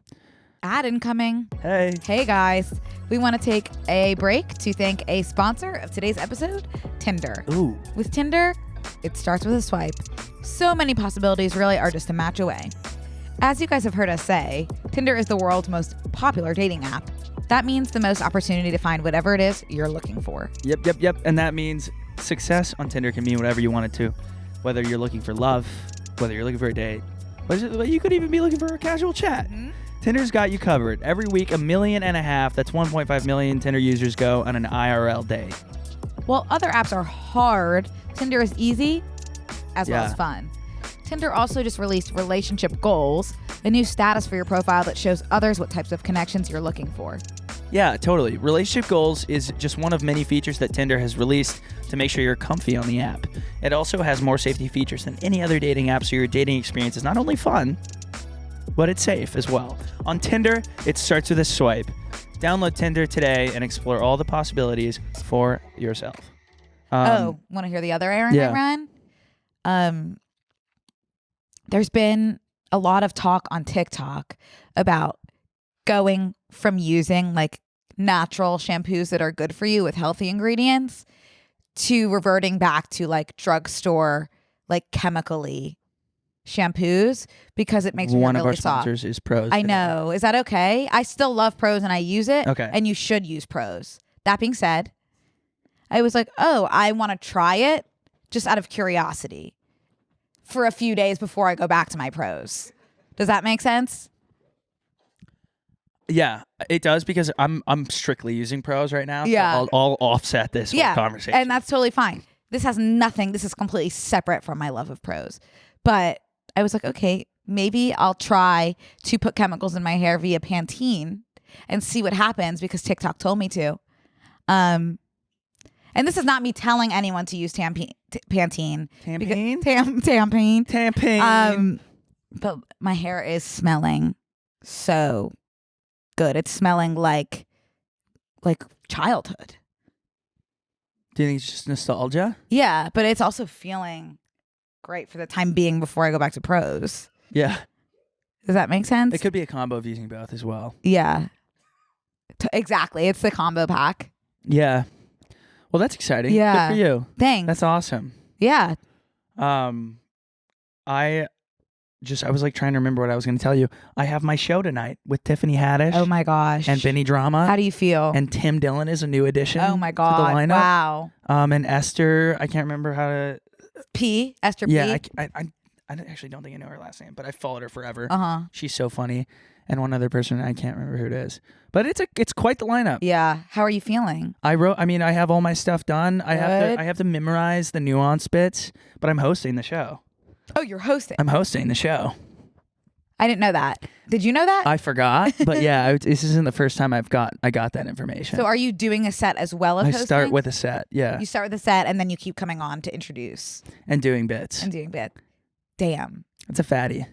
Ad incoming. Hey guys. We want to take a break to thank a sponsor of today's episode, Tinder. Ooh. With Tinder, it starts with a swipe. So many possibilities really are just a match away. As you guys have heard us say, Tinder is the world's most popular dating app. That means the most opportunity to find whatever it is you're looking for. Yep. And that means success on Tinder can mean whatever you want it to. Whether you're looking for love, whether you're looking for a date, you could even be looking for a casual chat. Mm-hmm. Tinder's got you covered. Every week, 1.5 million, that's 1.5 million Tinder users go on an IRL date. While other apps are hard, Tinder is easy as well as fun. Tinder also just released Relationship Goals, a new status for your profile that shows others what types of connections you're looking for. Yeah, totally. Relationship Goals is just one of many features that Tinder has released to make sure you're comfy on the app. It also has more safety features than any other dating app, so your dating experience is not only fun, but it's safe as well. On Tinder, it starts with a swipe. Download Tinder today and explore all the possibilities for yourself. Want to hear the other errand I ran? There's been a lot of talk on TikTok about going from using natural shampoos that are good for you with healthy ingredients to reverting back to drugstore chemically shampoos because it makes one really of our soft. sponsors is Prose. I know. Is that okay? I still love Prose and I use it. Okay. And you should use Prose. That being said, I was like, I want to try it just out of curiosity for a few days before I go back to my Prose. Does that make sense? Yeah, it does because I'm strictly using Prose right now. Yeah. So I'll offset this whole conversation. And that's totally fine. This has nothing. This is completely separate from my love of Prose. But I was like, okay, maybe I'll try to put chemicals in my hair via Pantene and see what happens because TikTok told me to. And And this is not me telling anyone to use Pantene. Tampine? Tampine. But my hair is smelling so good. It's smelling like childhood. Do you think it's just nostalgia? Yeah, but it's also feeling great for the time being before I go back to Prose. Yeah. Does that make sense? It could be a combo of using both as well. Yeah. Exactly. It's the combo pack. Yeah. Well, that's exciting. Yeah. Good for you. Thanks. That's awesome. Yeah. I was like trying to remember what I was going to tell you. I have my show tonight with Tiffany Haddish. Oh my gosh. And Benny Drama. How do you feel? And Tim Dillon is a new addition. Oh my god. To the lineup. Wow. And Esther, I can't remember how to. Esther Yeah, P. I actually don't think I know her last name, but I followed her forever. She's so funny. And one other person, I can't remember who it is, but it's quite the lineup. Yeah. How are you feeling? I have all my stuff done. I have to memorize the nuance bits, but I'm hosting the show. Oh, you're hosting. I'm hosting the show. I didn't know that. Did you know that? I forgot, but yeah, this isn't the first time I got that information. So are you doing a set as well as I hosting? start with a set, yeah. You start with a set and then you keep coming on to introduce. And doing bits. Damn. It's a fatty.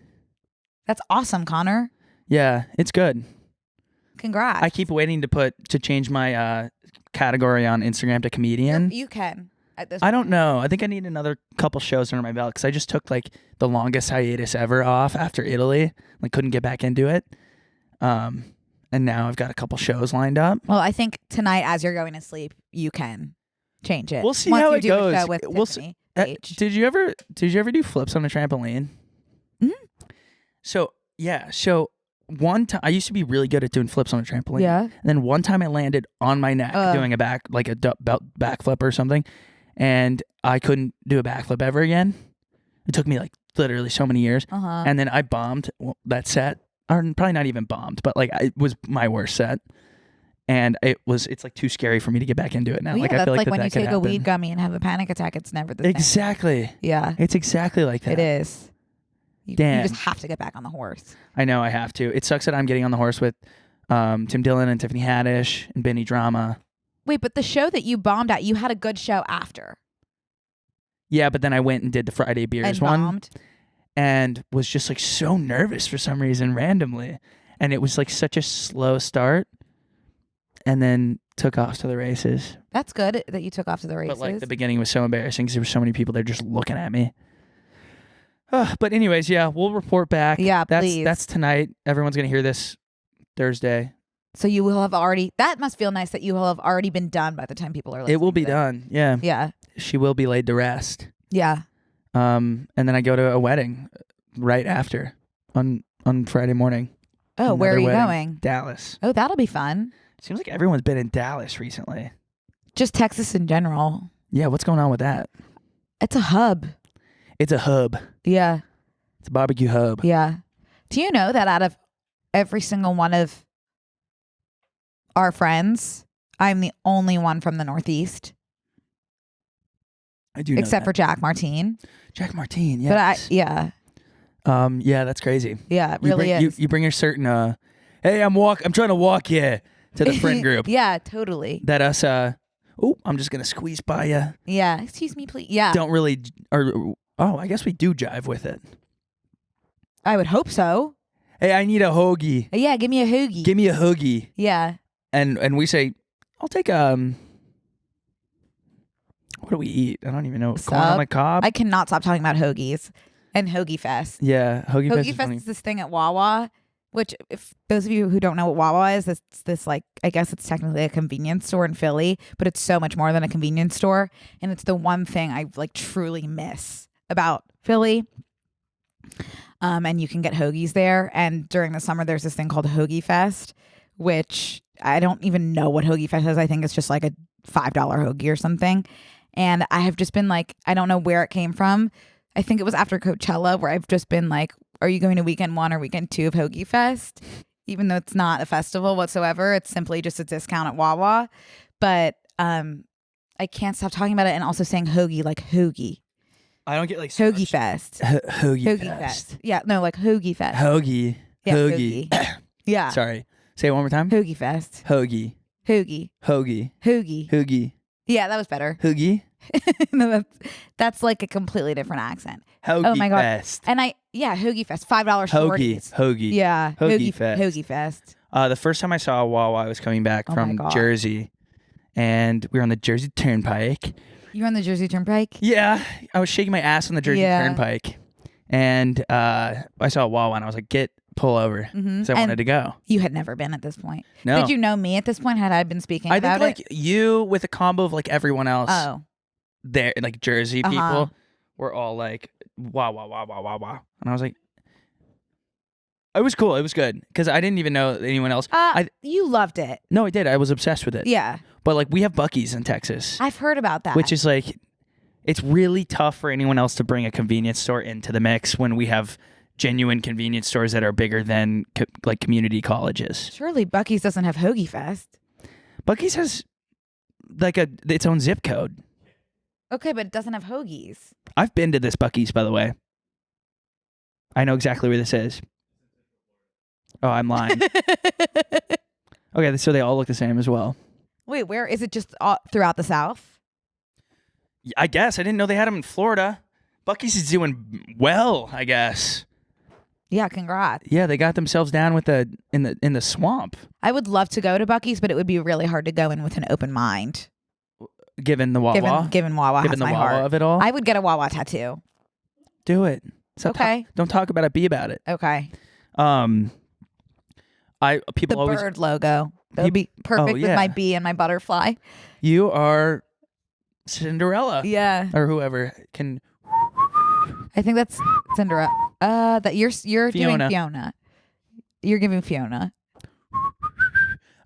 That's awesome, Connor. Yeah, it's good. Congrats. I keep waiting to change my category on Instagram to comedian. You can. At this I don't know. I think I need another couple shows under my belt because I just took like the longest hiatus ever off after Italy. Like couldn't get back into it. And now I've got a couple shows lined up. Well, I think tonight as you're going to sleep, you can change it. We'll see Once how you it do goes. A show with We'll Tiffany H. Did you ever do flips on a trampoline? Mm-hmm. So one time I used to be really good at doing flips on a trampoline. Yeah. And then one time I landed on my neck doing a backflip or something, and I couldn't do a backflip ever again. It took me like literally so many years, and then I bombed that set, or probably not even bombed, but like it was my worst set, and it's like too scary for me to get back into it now. Well, like yeah, I feel that's like when that you could take a happen. weed gummy and have a panic attack. It's never the same. Exactly. Yeah. It's exactly like that. It is. You just have to get back on the horse. I know I have to. It sucks that I'm getting on the horse with Tim Dillon and Tiffany Haddish and Benny Drama. Wait, but the show that you bombed at, you had a good show after. Yeah, but then I went and did the Friday Beers and one. Bombed. And was just like so nervous for some reason randomly. And it was like such a slow start. And then took off to the races. That's good that you took off to the races. But like the beginning was so embarrassing because there were so many people there just looking at me. But anyways, yeah, we'll report back. Yeah, please. That's tonight. Everyone's going to hear this Thursday. So you will have already, that must feel nice that you will have already been done by the time people are listening. It will be done. Yeah. Yeah. She will be laid to rest. Yeah. And then I go to a wedding right after on Friday morning. Oh, where are you wedding. going? Dallas. Oh, that'll be fun. Seems like everyone's been in Dallas recently. Just Texas in general. Yeah, what's going on with that? It's a hub. It's a hub. Yeah. It's a barbecue hub. Yeah. Do you know that out of every single one of our friends, I'm the only one from the Northeast? I do know except that. for Jack Martine. Jack Martine, yes. But yeah. Yeah, that's crazy. Yeah, it really is. You bring your certain hey, I'm trying to walk here to the friend group. Yeah, totally. That us I'm just gonna squeeze by you. Yeah. Excuse me, please. Yeah. Don't really I guess we do jive with it. I would hope so. Hey, I need a hoagie. Yeah, give me a hoagie. Give me a hoagie. Yeah. And we say, I'll take what do we eat? I don't even know. Corn on the cob? I cannot stop talking about hoagies and Hoagiefest. Yeah, Hoagiefest is funny. Is this thing at WaWa, which if those of you who don't know what WaWa is, it's this like, I guess it's technically a convenience store in Philly, but it's so much more than a convenience store. And it's the one thing I like truly miss about Philly. And you can get hoagies there. And during the summer, there's this thing called Hoagiefest, which I don't even know what Hoagiefest is. I think it's just like a $5 hoagie or something. And I have just been like, I don't know where it came from. I think it was after Coachella where I've just been like, are you going to weekend 1 or weekend 2 of Hoagiefest? Even though it's not a festival whatsoever. It's simply just a discount at WaWa. But I can't stop talking about it and also saying hoagie like hoagie. I don't get like Hoagiefest. Hoagiefest. Yeah, no, like Hoagiefest. Hoagie. Yeah, hoagie. Yeah. Sorry. Say it one more time. Hoagiefest. Hoagie. Hoagie. Hoagie. Hoagie. Hoagie. Yeah, that was better. Hoagie. No, that's like a completely different accent. Hoagiefest. Oh my god! And Hoagiefest, $5 Hoagie. Hoagie. Yeah, Hoagiefest. Hoagiefest. The first time I saw WaWa, I was coming back from Jersey, and we were on the Jersey Turnpike. You were on the Jersey Turnpike? Yeah, I was shaking my ass on the Jersey Turnpike, and I saw WaWa, and I was like, pull over, because I wanted to go. You had never been at this point. No. Did you know me at this point? Had I been speaking about it? I think like you with a combo of like everyone else. Oh. There, like Jersey people were all like, wow, wow, wow, wow, wow, wow. And I was like, it was cool. It was good. Because I didn't even know anyone else. You loved it. No, I did. I was obsessed with it. Yeah. But like, we have Buc-ees in Texas. I've heard about that. Which is like, it's really tough for anyone else to bring a convenience store into the mix when we have genuine convenience stores that are bigger than like community colleges. Surely Buc-ees doesn't have Hoagiefest. Buc-ees has like its own zip code. Okay, but it doesn't have hoagies. I've been to this Buc-ees, by the way. I know exactly where this is. Oh, I'm lying. Okay, so they all look the same as well. Wait, where is it? Just throughout the South? I guess. I didn't know they had them in Florida. Buc-ees is doing well, I guess. Yeah, congrats. Yeah, they got themselves down with in the swamp. I would love to go to Buc-ees, but it would be really hard to go in with an open mind. Given the WaWa? Given WaWa Given has the my WaWa heart. of it all? I would get a WaWa tattoo. Do it. Okay. Don't talk about it. Be about it. Okay. People the always bird logo. That would be perfect with my bee and my butterfly. You are Cinderella. Yeah. Or whoever can. I think that's Cinderella. That you're doing Fiona. You're giving Fiona.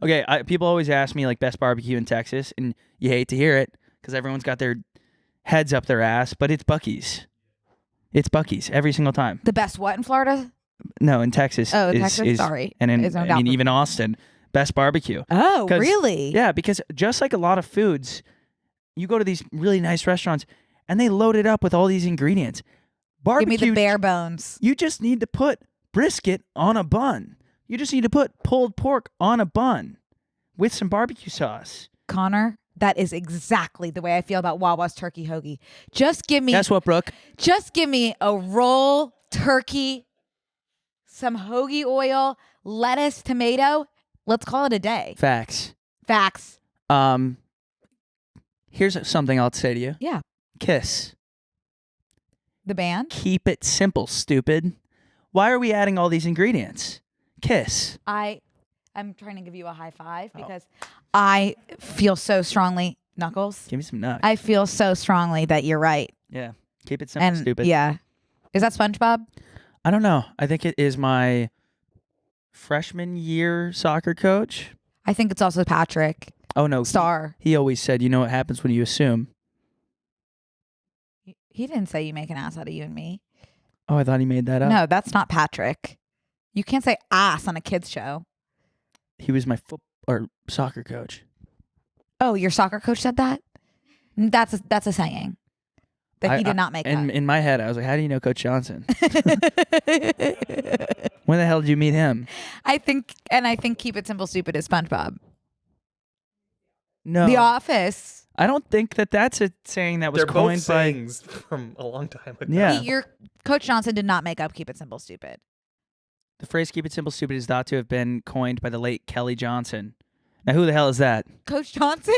Okay, people always ask me like best barbecue in Texas, and you hate to hear it because everyone's got their heads up their ass, but it's Buc-ees. It's Buc-ees every single time. The best what in Florida? No, in Texas. Oh, Texas. Sorry. And even Austin, best barbecue. Oh, really? Yeah, because just like a lot of foods, you go to these really nice restaurants, and they load it up with all these ingredients. Barbecue. Give me the bare bones. You just need to put brisket on a bun. You just need to put pulled pork on a bun with some barbecue sauce. Connor, that is exactly the way I feel about WaWa's turkey hoagie. Just give me... Guess what, Brooke? Just give me a roll, turkey, some hoagie oil, lettuce, tomato. Let's call it a day. Facts. Here's something I'll say to you. Yeah. Kiss. The band? Keep it simple, stupid. Why are we adding all these ingredients? Kiss. I'm trying to give you a high five because I feel so strongly, Knuckles. Give me some nuts. I feel so strongly that you're right. Yeah. Keep it simple, stupid. Yeah. Is that SpongeBob? I don't know. I think it is my freshman year soccer coach. I think it's also Patrick. Oh, no. Star. He always said, you know what happens when you assume. He didn't say you make an ass out of you and me. Oh, I thought he made that up. No, that's not Patrick. You can't say ass on a kid's show. He was my soccer coach. Oh, your soccer coach said that? That's a saying that he did not make up. In my head, I was like, how do you know Coach Johnson? When the hell did you meet him? I think Keep It Simple Stupid is SpongeBob. No. The Office. I don't think that's a saying that was coined by... They're both sayings from a long time ago. Yeah. Your Coach Johnson did not make up Keep It Simple Stupid. The phrase "keep it simple, stupid" is thought to have been coined by the late Kelly Johnson. Now, who the hell is that? Coach Johnson?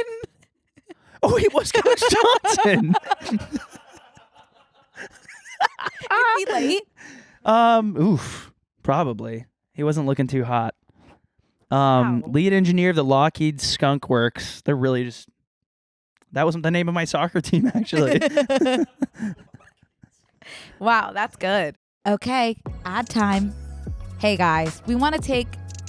Oh, he was Coach Johnson. Is he late? Oof, probably. He wasn't looking too hot. Wow. Lead engineer of the Lockheed Skunk Works. They're really just... That wasn't the name of my soccer team, actually. Wow, that's good. Okay, ad time. Hey guys, we want to take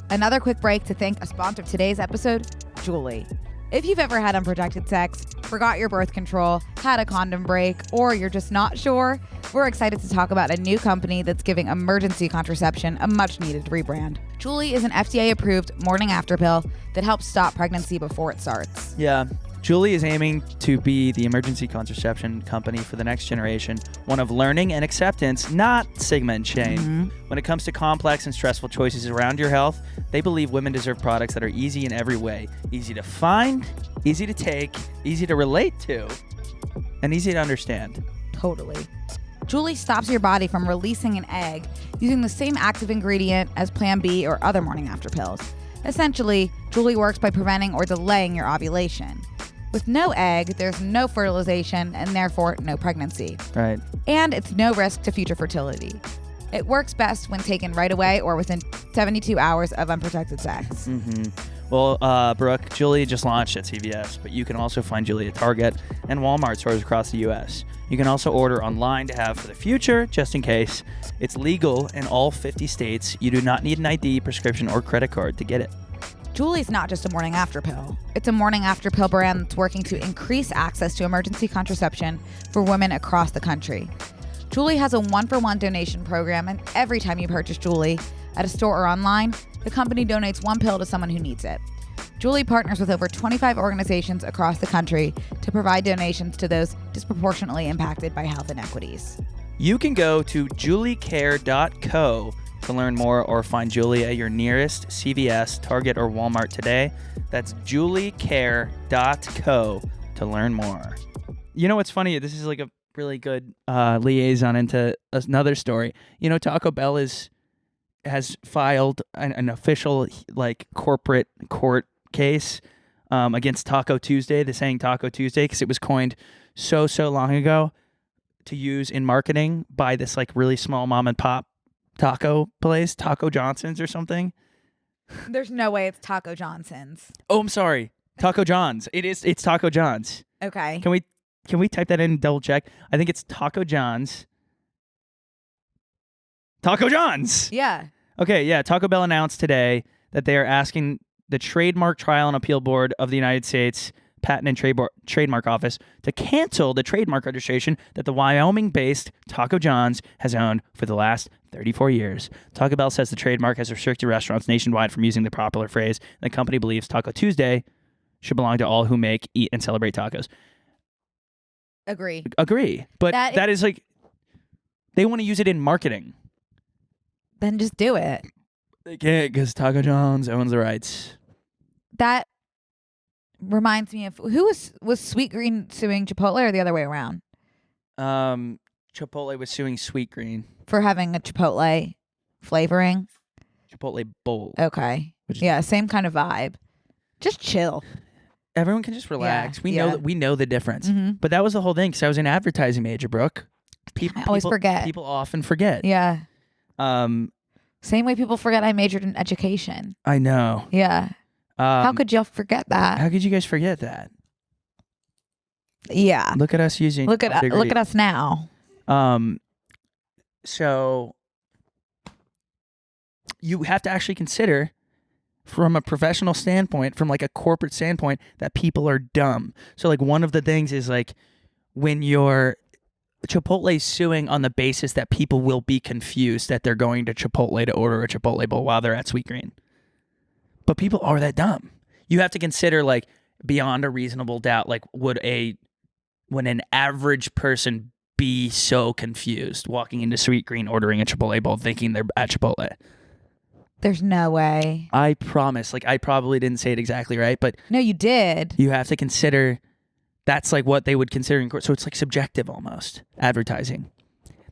another quick break to thank a sponsor of today's episode, Julie. If you've ever had unprotected sex, forgot your birth control, had a condom break, or you're just not sure, we're excited to talk about a new company that's giving emergency contraception a much-needed rebrand. Julie is an FDA-approved morning after pill that helps stop pregnancy before it starts. Yeah. Julie is aiming to be the emergency contraception company for the next generation, one of learning and acceptance, not stigma and shame. When it comes to complex and stressful choices around your health, they believe women deserve products that are easy in every way. Easy to find, easy to take, easy to relate to, and easy to understand. Totally. Julie stops your body from releasing an egg using the same active ingredient as Plan B or other morning after pills. Essentially, Julie works by preventing or delaying your ovulation. With no egg, there's no fertilization and therefore no pregnancy. Right. And it's no risk to future fertility. It works best when taken right away or within 72 hours of unprotected sex. Well, Brooke, Julie just launched at CVS, but you can also find Julie at Target and Walmart stores across the U.S. You can also order online to have for the future, just in case. It's legal in all 50 states. You do not need an ID, prescription, or credit card to get it. Julie's not just a morning after pill. It's a morning after pill brand that's working to increase access to emergency contraception for women across the country. Julie has a 1-for-1 donation program, and every time you purchase Julie at a store or online, the company donates 1 pill to someone who needs it. Julie partners with over 25 organizations across the country to provide donations to those disproportionately impacted by health inequities. You can go to juliecare.co to learn more or find Julie at your nearest CVS, Target, or Walmart today. That's juliecare.co to learn more. You know what's funny? This is like a really good liaison into another story. You know, Taco Bell has filed an official like corporate court case against Taco Tuesday, the saying Taco Tuesday, because it was coined so long ago to use in marketing by this like really small mom and pop taco place, Taco Johnson's or something. There's no way it's Taco Johnson's. Oh, I'm sorry. Taco John's. It's Taco John's. Okay. Can we type that in and double check? I think it's Taco John's. Taco John's. Yeah. Okay, yeah. Taco Bell announced today that they are asking the Trademark Trial and Appeal Board of the United States Patent and Trademark Office to cancel the trademark registration that the Wyoming-based Taco John's has owned for the last 34 years. Taco Bell says the trademark has restricted restaurants nationwide from using the popular phrase. The company believes Taco Tuesday should belong to all who make, eat, and celebrate tacos. Agree. But that is like, they want to use it in marketing. Then just do it. They can't because Taco John's owns the rights. That reminds me of who was Sweet Green suing Chipotle or the other way around? Chipotle was suing Sweet Green for having a Chipotle flavoring. Chipotle bowl. Okay. Yeah, same kind of vibe. Just chill. Everyone can just relax. Yeah, We know the difference. Mm-hmm. But that was the whole thing because I was an advertising major, Brooke. I always forget. People often forget. Yeah. Same way people forget I majored in education. I know. Yeah. How could y'all forget that? How could you guys forget that? Yeah. Look at us using. Look at us now. So you have to actually consider, from a professional standpoint, from like a corporate standpoint, that people are dumb. So like one of the things is like when you're Chipotle suing on the basis that people will be confused that they're going to Chipotle to order a Chipotle bowl while they're at Sweet Green. But people are that dumb. You have to consider like beyond a reasonable doubt, like would an average person be so confused walking into Sweet Green ordering a Chipotle bowl thinking they're at Chipotle? There's no way. I promise. Like I probably didn't say it exactly right, but no, you did. You have to consider that's like what they would consider in court. So it's like subjective almost advertising.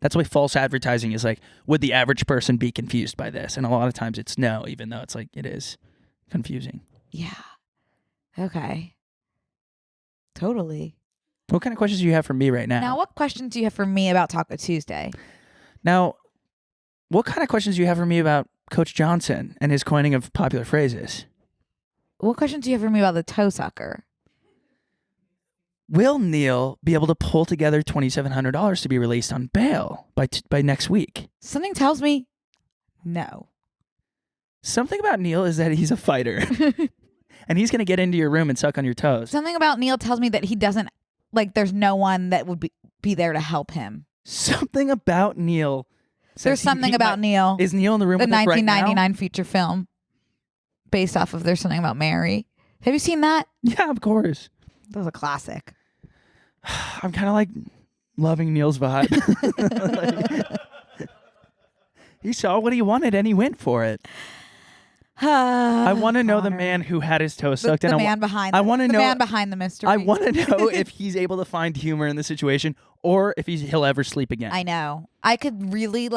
That's why false advertising is like, would the average person be confused by this? And a lot of times it's no, even though it's like it is confusing. Yeah. Okay. Totally. What kind of questions do you have for me right now? Now, what questions do you have for me about Taco Tuesday? Now, what kind of questions do you have for me about Coach Johnson and his coining of popular phrases? What questions do you have for me about the toe sucker? Will Neal be able to pull together $2,700 to be released on bail by next week? Something tells me no. Something about Neal is that he's a fighter. And he's going to get into your room and suck on your toes. Something about Neal tells me that he doesn't, like, there's no one that would be there to help him. Something about Neal. There's something about Neal. Is Neal in the room with us right now? The 1999 feature film based off of There's Something About Mary. Have you seen that? Yeah, of course. That was a classic. I'm kind of like loving Neal's vibe. He saw what he wanted and he went for it. I want to know the man who had his toe sucked. The man behind the mystery. I want to know if he's able to find humor in the situation or if he'll ever sleep again. I know. I could really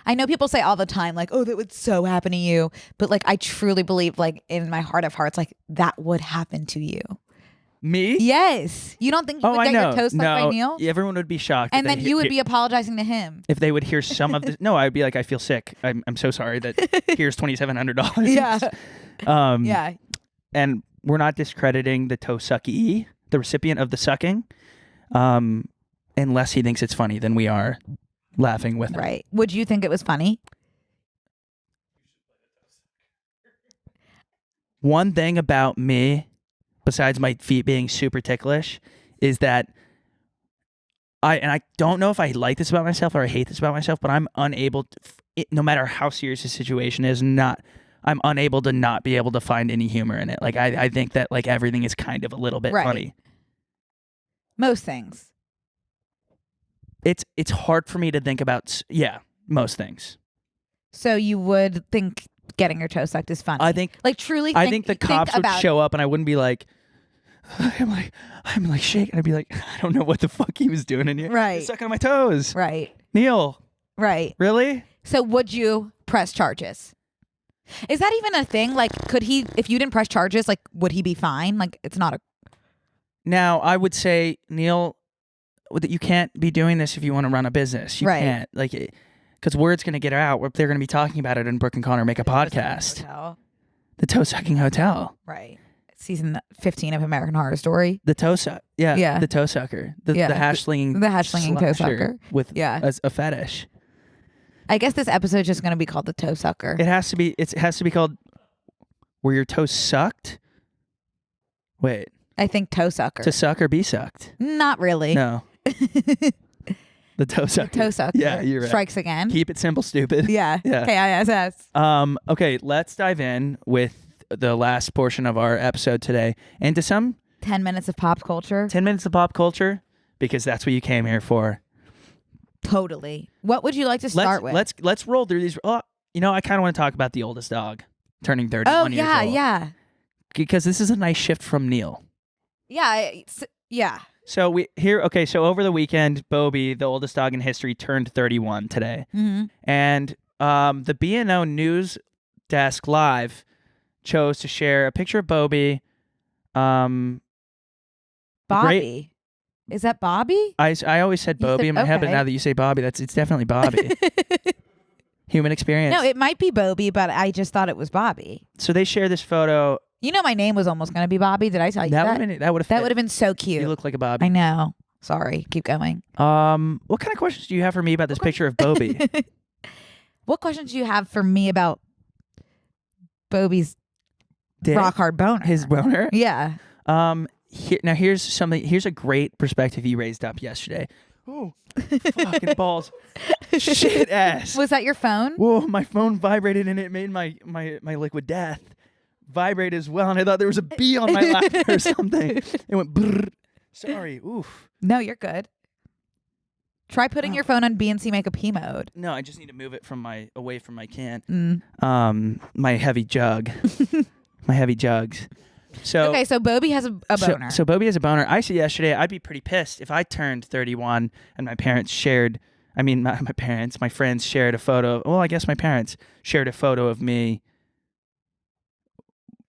I know people say all the time oh, that would so happen to you. But I truly believe in my heart of hearts, that would happen to you. Me? Yes. You don't think you would get your toe sucked by Neal? Everyone would be shocked. And then you would be apologizing to him. If they would hear some of this. No, I would be like, I feel sick. I'm so sorry that here's $2,700. Yeah. Yeah. And we're not discrediting the toe sucky, the recipient of the sucking, unless he thinks it's funny, then we are laughing with him. Right. Would you think it was funny? One thing about me, besides my feet being super ticklish, is that I don't know if I like this about myself or I hate this about myself, but I'm unable to, no matter how serious the situation is, I'm unable to not be able to find any humor in it. I think that everything is kind of a little bit funny. Most things. It's hard for me to think about. Yeah, most things. So you would think getting your toe sucked is funny. I think truly. I think the cops would show up and I wouldn't be like, I'm like shaking. I'd be like, I don't know what the fuck he was doing in here. Right. He's sucking on my toes. Right. Neal. Right. Really? So would you press charges? Is that even a thing? Could he, if you didn't press charges, would he be fine? It's not a. Now, I would say, Neal, that you can't be doing this if you want to run a business. You can't. Because word's going to get out. They're going to be talking about it in Brooke and Connor make a podcast. The toe sucking hotel. Right. Season 15 of American Horror Story. The toe suck. Yeah. The toe sucker. The hash slinging. The hash slinging toe sucker. With a fetish. I guess this episode is just going to be called the toe sucker. It has to be. It has to be called. Were your toes sucked? Wait. I think toe sucker. To suck or be sucked? Not really. No. The toe sucker. The toe sucker. Yeah, you're right. Strikes again. Keep it simple, stupid. Yeah. KISS. Okay, let's dive in with the last portion of our episode today into some 10 minutes of pop culture. 10 minutes of pop culture, because that's what you came here for. Totally. What would you like to start with? Let's roll through these. I kind of want to talk about the oldest dog turning 31 years old. Yeah. Because this is a nice shift from Neal. Yeah. So so over the weekend, Bobby, the oldest dog in history, turned 31 today. Mm-hmm. And the B&O News Desk Live chose to share a picture of Bobby. Bobby. Is that Bobby? I always said Bobby in my head, but now that you say Bobby, it's definitely Bobby. Human experience. No, it might be Bobby, but I just thought it was Bobby. So they share this photo. My name was almost going to be Bobby. Did I tell you that? That would have been so cute. You look like a Bobby. I know. Sorry. Keep going. What kind of questions do you have for me about this picture of Bobby? What questions do you have for me about Bobby's Dick? rock hard boner? His boner? Yeah. Here's a great perspective you raised up yesterday. Oh, fucking balls. Shit ass. Was that your phone? Whoa, my phone vibrated and it made my liquid death vibrate as well, and I thought there was a bee on my lap or something. It went brrr. Sorry. Oof. No, you're good. Try putting your phone on B&C make a P mode. No, I just need to move it away from my can. My heavy jug. My heavy jugs. So Bobby has a boner. So Bobby has a boner. I said yesterday I'd be pretty pissed if I turned 31 and my friends shared a photo. Well, I guess my parents shared a photo of me.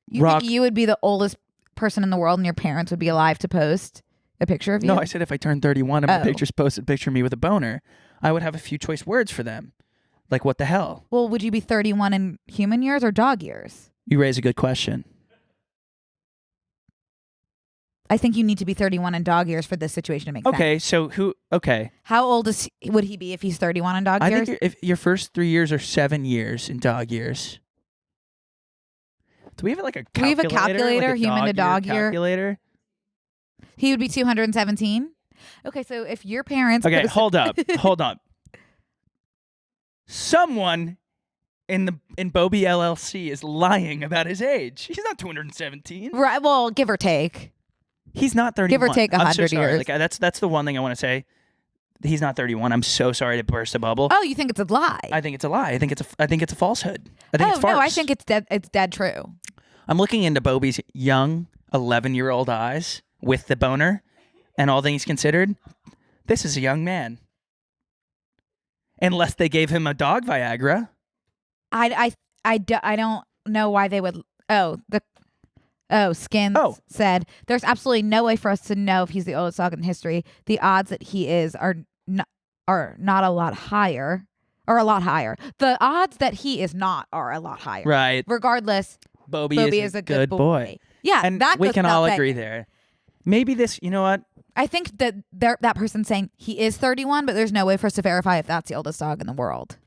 You think you would be the oldest person in the world and your parents would be alive to post a picture of you? No, I said if I turned 31 and my pictures posted a picture of me with a boner, I would have a few choice words for them. Like, what the hell? Well, would you be 31 in human years or dog years? You raise a good question. I think you need to be 31 in dog years for this situation to make sense. Okay, so how old would he be if he's 31 in dog years? I think if your first 3 years are 7 years in dog years. Do we have a calculator? We have a calculator, like a human to dog year calculator? He would be 217. Okay, so if your parents... Okay, hold up. Someone in Bobby LLC is lying about his age. He's not 217. Right, well, give or take. He's not 31. Give or take 100 years. Like that's the one thing I want to say. He's not 31. I'm so sorry to burst a bubble. Oh, you think it's a lie? I think it's a lie. I think it's a falsehood. I think it's farce. No, I think it's dead. It's dead true. I'm looking into Bobby's young 11-year-old eyes with the boner, and all things considered, this is a young man. Unless they gave him a dog Viagra. I don't know why they would. Skins said there's absolutely no way for us to know if he's the oldest dog in history. The odds that he is are not a lot higher, or a lot higher. The odds that he is not are a lot higher. Right. Regardless, Bobby is a good boy. Yeah, and that we can all thing. agree there. Maybe this, you know what? I think that that person's saying he is 31, but there's no way for us to verify if that's the oldest dog in the world.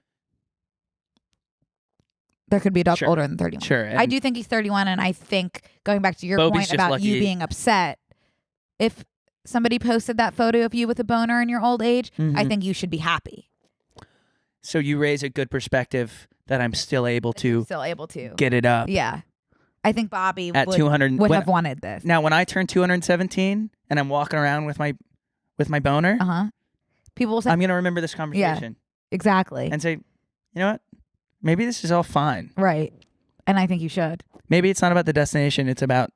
There could be a dog older than 31. Sure. I do think he's 31, and I think, going back to your point about you being upset, if somebody posted that photo of you with a boner in your old age, I think you should be happy. So you raise a good perspective that I'm still able to get it up. Yeah. I think Bobby at 200 would have wanted this. Now, when I turn 217 and I'm walking around with my boner, people will say, I'm going to remember this conversation. Yeah, exactly. And say, you know what? Maybe this is all fine. Right. And I think you should. Maybe it's not about the destination. It's about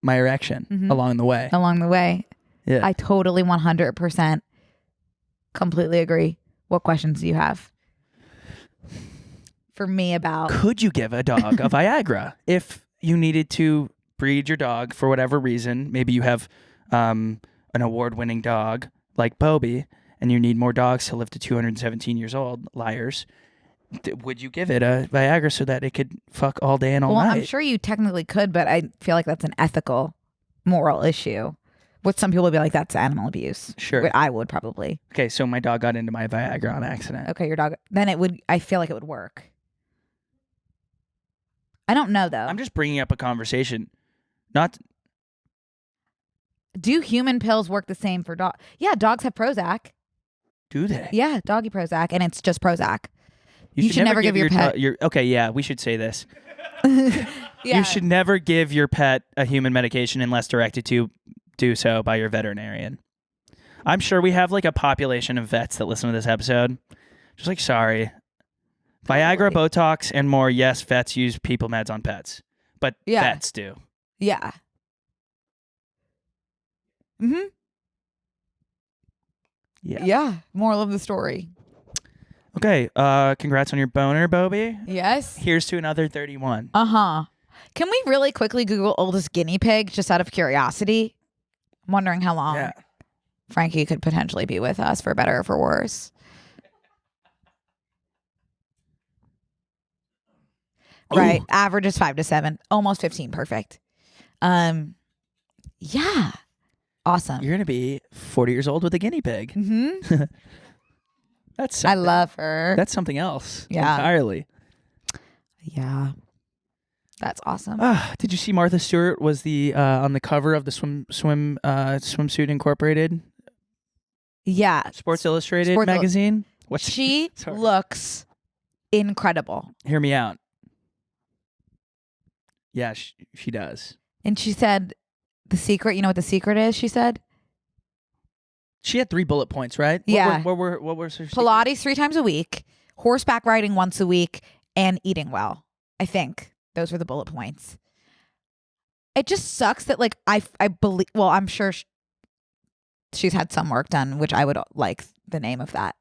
my erection along the way. Along the way. Yeah. I totally 100% completely agree. What questions do you have for me about? Could you give a dog a Viagra if you needed to breed your dog for whatever reason? Maybe you have an award-winning dog like Bobby, and you need more dogs to live to 217 years old. Liars. Would you give it a Viagra so that it could fuck all day and all night? I'm sure you technically could, but I feel like that's an ethical, moral issue. Which some people would be like, that's animal abuse. Sure. I would probably. Okay, so my dog got into my Viagra on accident. Okay, your dog. Then I feel like it would work. I don't know, though. I'm just bringing up a conversation. Do human pills work the same for dogs? Yeah, dogs have Prozac. Do they? Yeah, doggy Prozac, and it's just Prozac. You should never give your pet. Okay, yeah, we should say this. Yeah. You should never give your pet a human medication unless directed to do so by your veterinarian. I'm sure we have like a population of vets that listen to this episode. Just like, sorry. Viagra, Botox, and more. Yes, vets use people meds on pets, but vets do. Yeah. Mm-hmm. Yeah. Moral of the story. Okay, congrats on your boner, Bobby. Yes. Here's to another 31. Can we really quickly Google oldest guinea pig just out of curiosity? I'm wondering how long Frankie could potentially be with us, for better or for worse. Ooh. Right. Average is 5 to 7, almost 15. Perfect. Yeah. Awesome. You're going to be 40 years old with a guinea pig. Mm-hmm. That's something. I love her. That's something else. Yeah. Entirely. Yeah. That's awesome. Did you see Martha Stewart was the on the cover of the Swimsuit Incorporated? Yeah. Sports Illustrated magazine? She looks incredible. Hear me out. Yeah, she does. And she said the secret, you know what the secret is, she said? She had 3 bullet points, right? Yeah. What were her secret? Pilates 3 times a week, horseback riding once a week, and eating well. I think those were the bullet points. It just sucks that like I believe, well, I'm sure she's had some work done, which I would like the name of that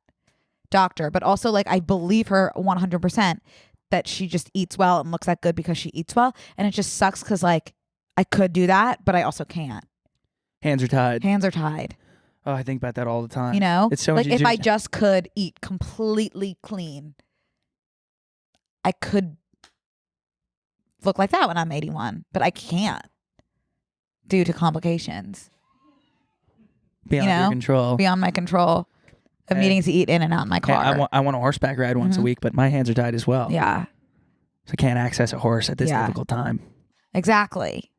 doctor, but also like I believe her 100% that she just eats well and looks that good because she eats well. And it just sucks because like I could do that, but I also can't. Hands are tied. Hands are tied. Oh, I think about that all the time. You know? It's so like much if I just could eat completely clean, I could look like that when I'm 81, but I can't due to complications. Beyond your control. Beyond my control of needing to eat in and out in my car. I want a horseback ride once a week, but my hands are tied as well. Yeah. So I can't access a horse at this difficult time. Exactly.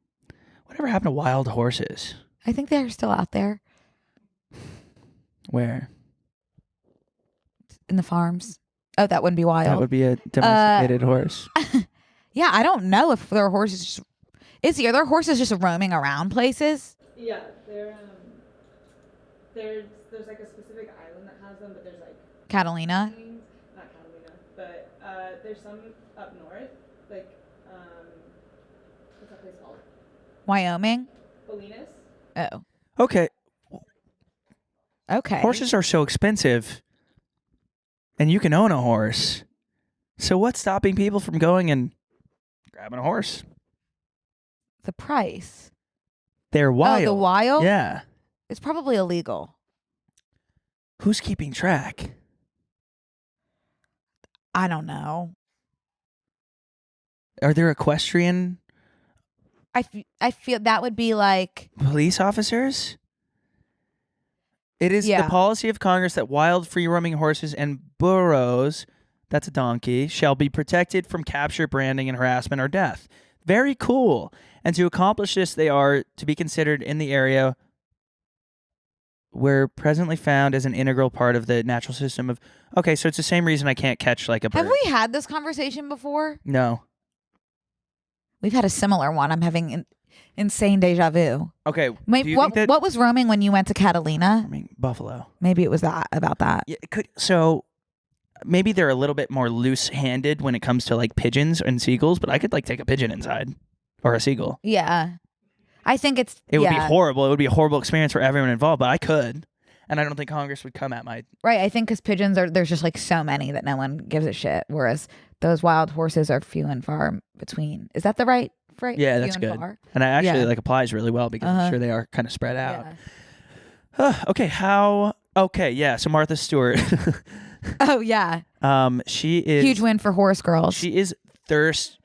Whatever happened to wild horses? I think they're still out there. Where? In the farms. Oh, that wouldn't be wild. That would be a domesticated horse. Yeah, I don't know if there are horses. Are there horses just roaming around places? Yeah, there's like a specific island that has them, but there's like Catalina. Not Catalina, but there's some up north, like what's that place called? Wyoming. Bolinas. Oh. Okay. Okay. Horses are so expensive, and you can own a horse. So what's stopping people from going and grabbing a horse? The price. They're wild. Oh, the wild? Yeah. It's probably illegal. Who's keeping track? I don't know. Are there equestrian I feel that would be like police officers? It is Yeah. the policy of Congress that wild free-roaming horses and burros, that's a donkey, shall be protected from capture, branding, and harassment or death. Very cool. And to accomplish this, they are to be considered in the area where presently found as an integral part of the natural system of... Okay, so it's the same reason I can't catch like a bird. Have we had this conversation before? No. We've had a similar one. I'm having insane deja vu. Okay. Maybe, do you think that... what was roaming when you went to Catalina? I mean, buffalo. Maybe it was about that. Yeah, it could. So maybe they're a little bit more loose-handed when it comes to like pigeons and seagulls, but I could like take a pigeon inside or a seagull. Yeah. I think it would be horrible. It would be a horrible experience for everyone involved, but I could. And I don't think Congress would come at my... Right. I think because pigeons there's just like so many that no one gives a shit. Whereas those wild horses are few and far between. Is that the right phrase? Yeah, that's few good. And far? And I actually like applies really well because I'm sure they are kind of spread out. Yeah. Okay, yeah. So Martha Stewart. Oh yeah. She is huge win for horse girls. She is thirst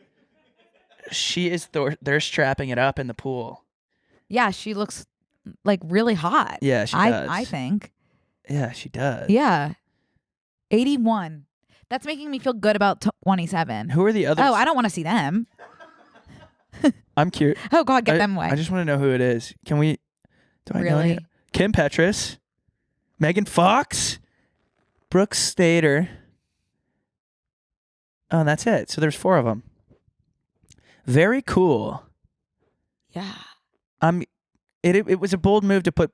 trapping it up in the pool. Yeah, she looks like really hot. Yeah, she does. I think. Yeah, she does. Yeah. 81. That's making me feel good about 27. Who are the others? Oh, I don't want to see them. I'm curious. Oh God, get them away. I just want to know who it is. Can we? Do I know? Really? Any? Kim Petras, Megan Fox, Brooke Stater. Oh, that's it. So there's 4 of them. Very cool. Yeah. It was a bold move to put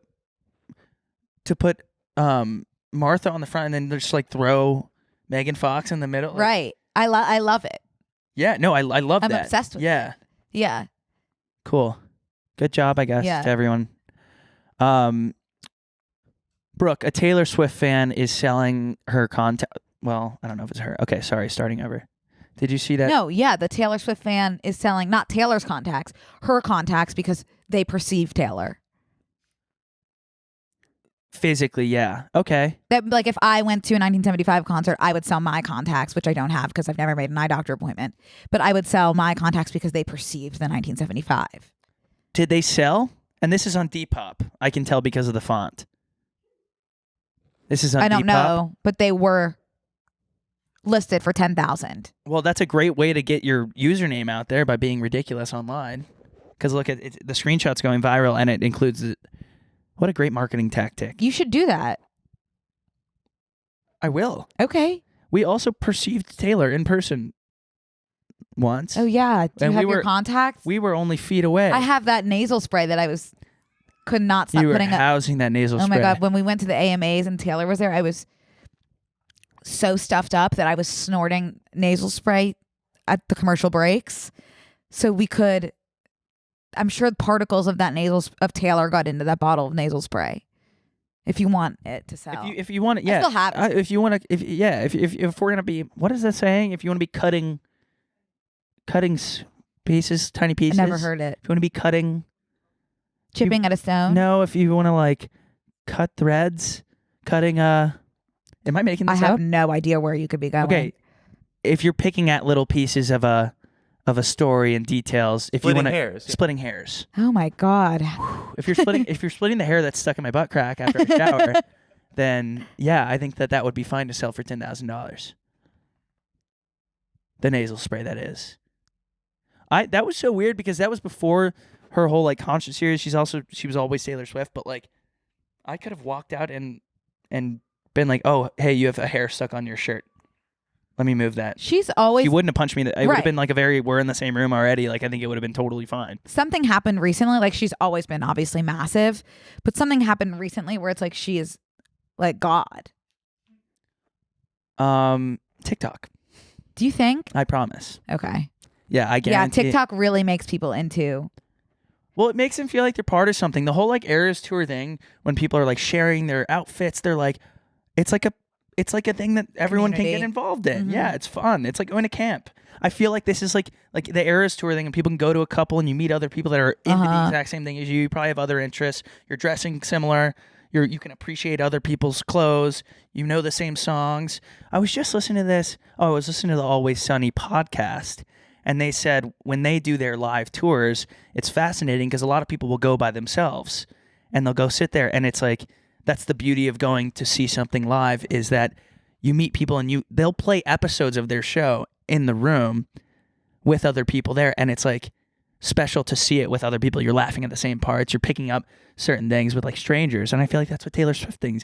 Martha on the front and then just like throw Megan Fox in the middle. Right. I love it. Yeah. No, I love that. I'm obsessed with it. Yeah. Cool. Good job, I guess, to everyone. Brooke, a Taylor Swift fan, is selling her contact. Well, I don't know if it's her. Okay, sorry. Starting over. Did you see that? No, yeah. The Taylor Swift fan is selling not Taylor's contacts, her contacts because they perceive Taylor. Physically, yeah. Okay. That like if I went to a 1975 concert, I would sell my contacts, which I don't have because I've never made an eye doctor appointment. But I would sell my contacts because they perceived the 1975. Did they sell? And this is on Depop. I can tell because of the font. This is on Depop. I don't know, but they were listed for 10,000. Well, that's a great way to get your username out there by being ridiculous online. Because look at the screenshot's going viral, and it includes what a great marketing tactic. You should do that. I will. Okay. We also perceived Taylor in person once. Oh yeah. Do you have your contacts? We were only feet away. I have that nasal spray that I could not stop putting up. Housing that nasal spray. Oh my God. When we went to the AMAs and Taylor was there, I was so stuffed up that I was snorting nasal spray at the commercial breaks. So we could, I'm sure particles of that of Taylor got into that bottle of nasal spray. If you want it to sell. If you want it, yeah. I still have it. If you want to, if we're going to be, what is that saying? If you want to be cutting pieces, tiny pieces. I never heard it. If you want to be cutting. Chipping at a stone? No, if you want to like cut threads, cutting am I making this up? I have no idea where you could be going. Okay. If you're picking at little pieces of a story and details, if splitting you want hairs. Splitting hairs. Oh my God. If you're splitting the hair that's stuck in my butt crack after I shower, then yeah, I think that would be fine to sell for $10,000. The nasal spray, that is. That was so weird because that was before her whole like concert series. She was always Taylor Swift, but like I could have walked out and been like, oh hey, you have a hair stuck on your shirt. Let me move that. She's always... She wouldn't have punched me. It would have been like we're in the same room already. Like, I think it would have been totally fine. Something happened recently. Like, she's always been obviously massive. But something happened recently where it's like she is like God. TikTok. Do you think? I promise. Okay. Yeah, I guarantee. Yeah, TikTok really makes people into... Well, it makes them feel like they're part of something. The whole like Eras Tour thing, when people are like sharing their outfits, they're like, it's like a thing that everyone can get involved in. Mm-hmm. Yeah, it's fun. It's like going to camp. I feel like this is like the Eras Tour thing, and people can go to a couple and you meet other people that are into the exact same thing as you. You probably have other interests. You're dressing similar. You can appreciate other people's clothes. You know the same songs. I was just listening to this. I was listening to the Always Sunny podcast. And they said when they do their live tours, it's fascinating because a lot of people will go by themselves and they'll go sit there. And it's like, that's the beauty of going to see something live, is that you meet people and they'll play episodes of their show in the room with other people there. And it's like special to see it with other people. You're laughing at the same parts. You're picking up certain things with like strangers. And I feel like that's what Taylor Swift things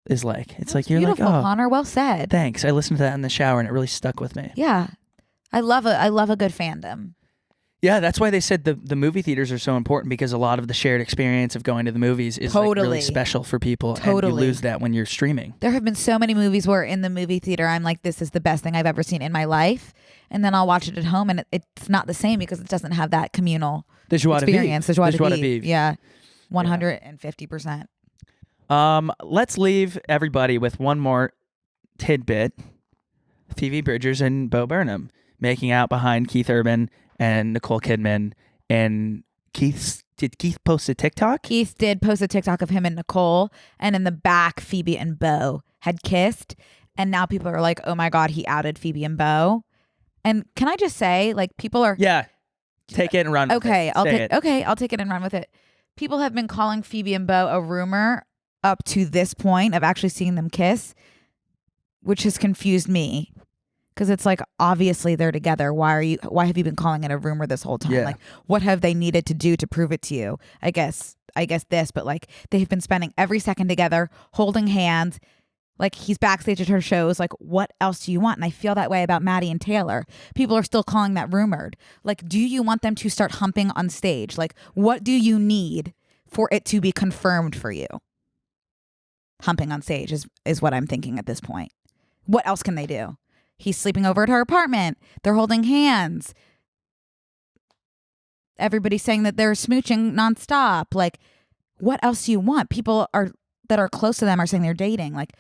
is like. It's that's like, you're beautiful, like, oh, Connor, well said. Thanks. I listened to that in the shower and it really stuck with me. Yeah. I love a good fandom. Yeah, that's why they said the movie theaters are so important, because a lot of the shared experience of going to the movies is like really special for people. And you lose that when you're streaming. There have been so many movies where in the movie theater I'm like, this is the best thing I've ever seen in my life. And then I'll watch it at home and it's not the same because it doesn't have that communal experience. The joie de vivre. Yeah, 150%. Let's leave everybody with one more tidbit. Phoebe Bridgers and Bo Burnham making out behind Keith Urban and Nicole Kidman. And did Keith post a TikTok? Keith did post a TikTok of him and Nicole, and in the back Phoebe and Bo had kissed, and now people are like, oh my God, he outed Phoebe and Bo. And can I just say, like, people are... Yeah, take it and run with it. I'll take it and run with it. People have been calling Phoebe and Bo a rumor up to this point of actually seeing them kiss, which has confused me. Because it's like, obviously they're together. Why have you been calling it a rumor this whole time? Yeah. Like, what have they needed to do to prove it to you? I guess this, but like, they've been spending every second together, holding hands. Like, he's backstage at her shows. Like, what else do you want? And I feel that way about Maddie and Taylor. People are still calling that rumored. Like, do you want them to start humping on stage? Like, what do you need for it to be confirmed for you? Humping on stage is what I'm thinking at this point. What else can they do? He's sleeping over at her apartment. They're holding hands. Everybody's saying that they're smooching nonstop. Like, what else do you want? People that are close to them are saying they're dating. Like,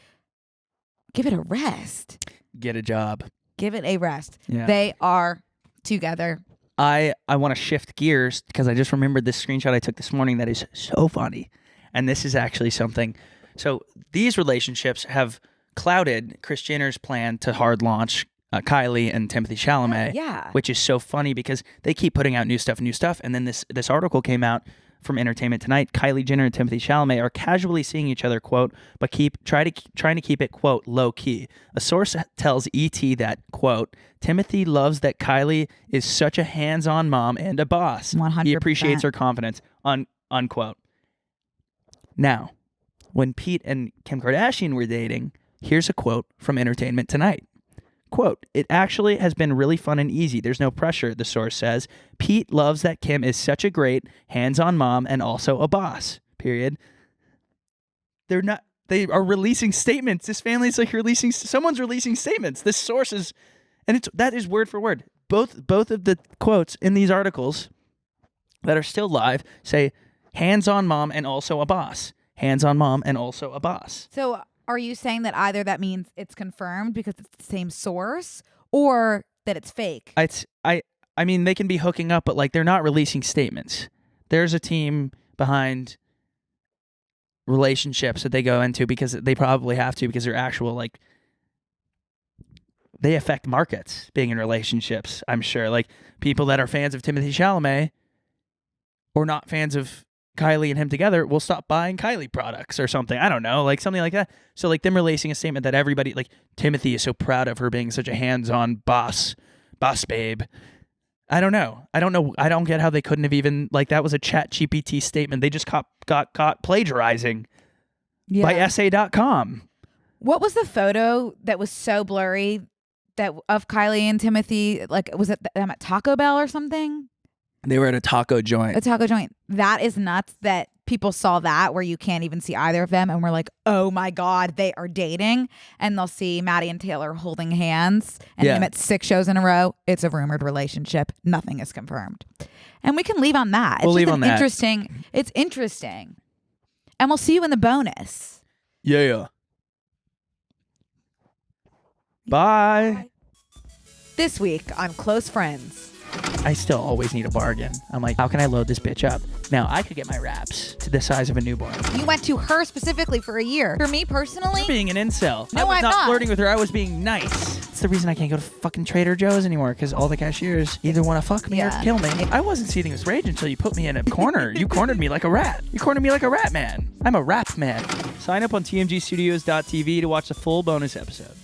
give it a rest. Get a job. Give it a rest. Yeah. They are together. I want to shift gears because I just remembered this screenshot I took this morning that is so funny. And this is actually something. So these relationships have clouded Kris Jenner's plan to hard launch Kylie and Timothée Chalamet, which is so funny because they keep putting out new stuff. And then this article came out from Entertainment Tonight. Kylie Jenner and Timothée Chalamet are casually seeing each other, quote, but trying to keep it, quote, low key. A source tells ET that, quote, Timothy loves that Kylie is such a hands-on mom and a boss. 100%. He appreciates her confidence, unquote. Now, when Pete and Kim Kardashian were dating, here's a quote from Entertainment Tonight. Quote, it actually has been really fun and easy. There's no pressure, the source says. Pete loves that Kim is such a great hands-on mom and also a boss, period. They are releasing statements. This family's like someone's releasing statements. This source is, and that is word for word. Both of the quotes in these articles that are still live say hands-on mom and also a boss. Hands-on mom and also a boss. So are you saying that either that means it's confirmed because it's the same source, or that it's fake? I mean, they can be hooking up, but like they're not releasing statements. There's a team behind relationships that they go into because they probably have to, because they're actual, like, they affect markets being in relationships, I'm sure. Like, people that are fans of Timothée Chalamet or not fans of Kylie and him together will stop buying Kylie products or something. I don't know, like something like that. So like them releasing a statement that everybody, like Timothy is so proud of her being such a hands-on boss babe. I don't know. I don't get how they couldn't have even, like, that was a ChatGPT statement. They just got caught plagiarizing by essay.com. What was the photo that was so blurry that of Kylie and Timothy, like, was it them at Taco Bell or something? They were at a taco joint. A taco joint. That is nuts that people saw that where you can't even see either of them and we're like, oh my God, they are dating. And they'll see Maddie and Taylor holding hands and them at 6 shows in a row. It's a rumored relationship. Nothing is confirmed. And we can leave on that. We'll leave on that. It's interesting. And we'll see you in the bonus. Yeah. Bye. This week on Close Friends. I still always need a bargain. I'm like, how can I load this bitch up? Now, I could get my wraps to the size of a newborn. You went to her specifically for a year. For me personally? You're being an incel. No, I was I'm not flirting with her. I was being nice. It's the reason I can't go to fucking Trader Joe's anymore, because all the cashiers either want to fuck me or kill me. I wasn't seething with rage until you put me in a corner. You cornered me like a rat. You cornered me like a rat man. I'm a rap man. Sign up on tmgstudios.tv to watch the full bonus episode.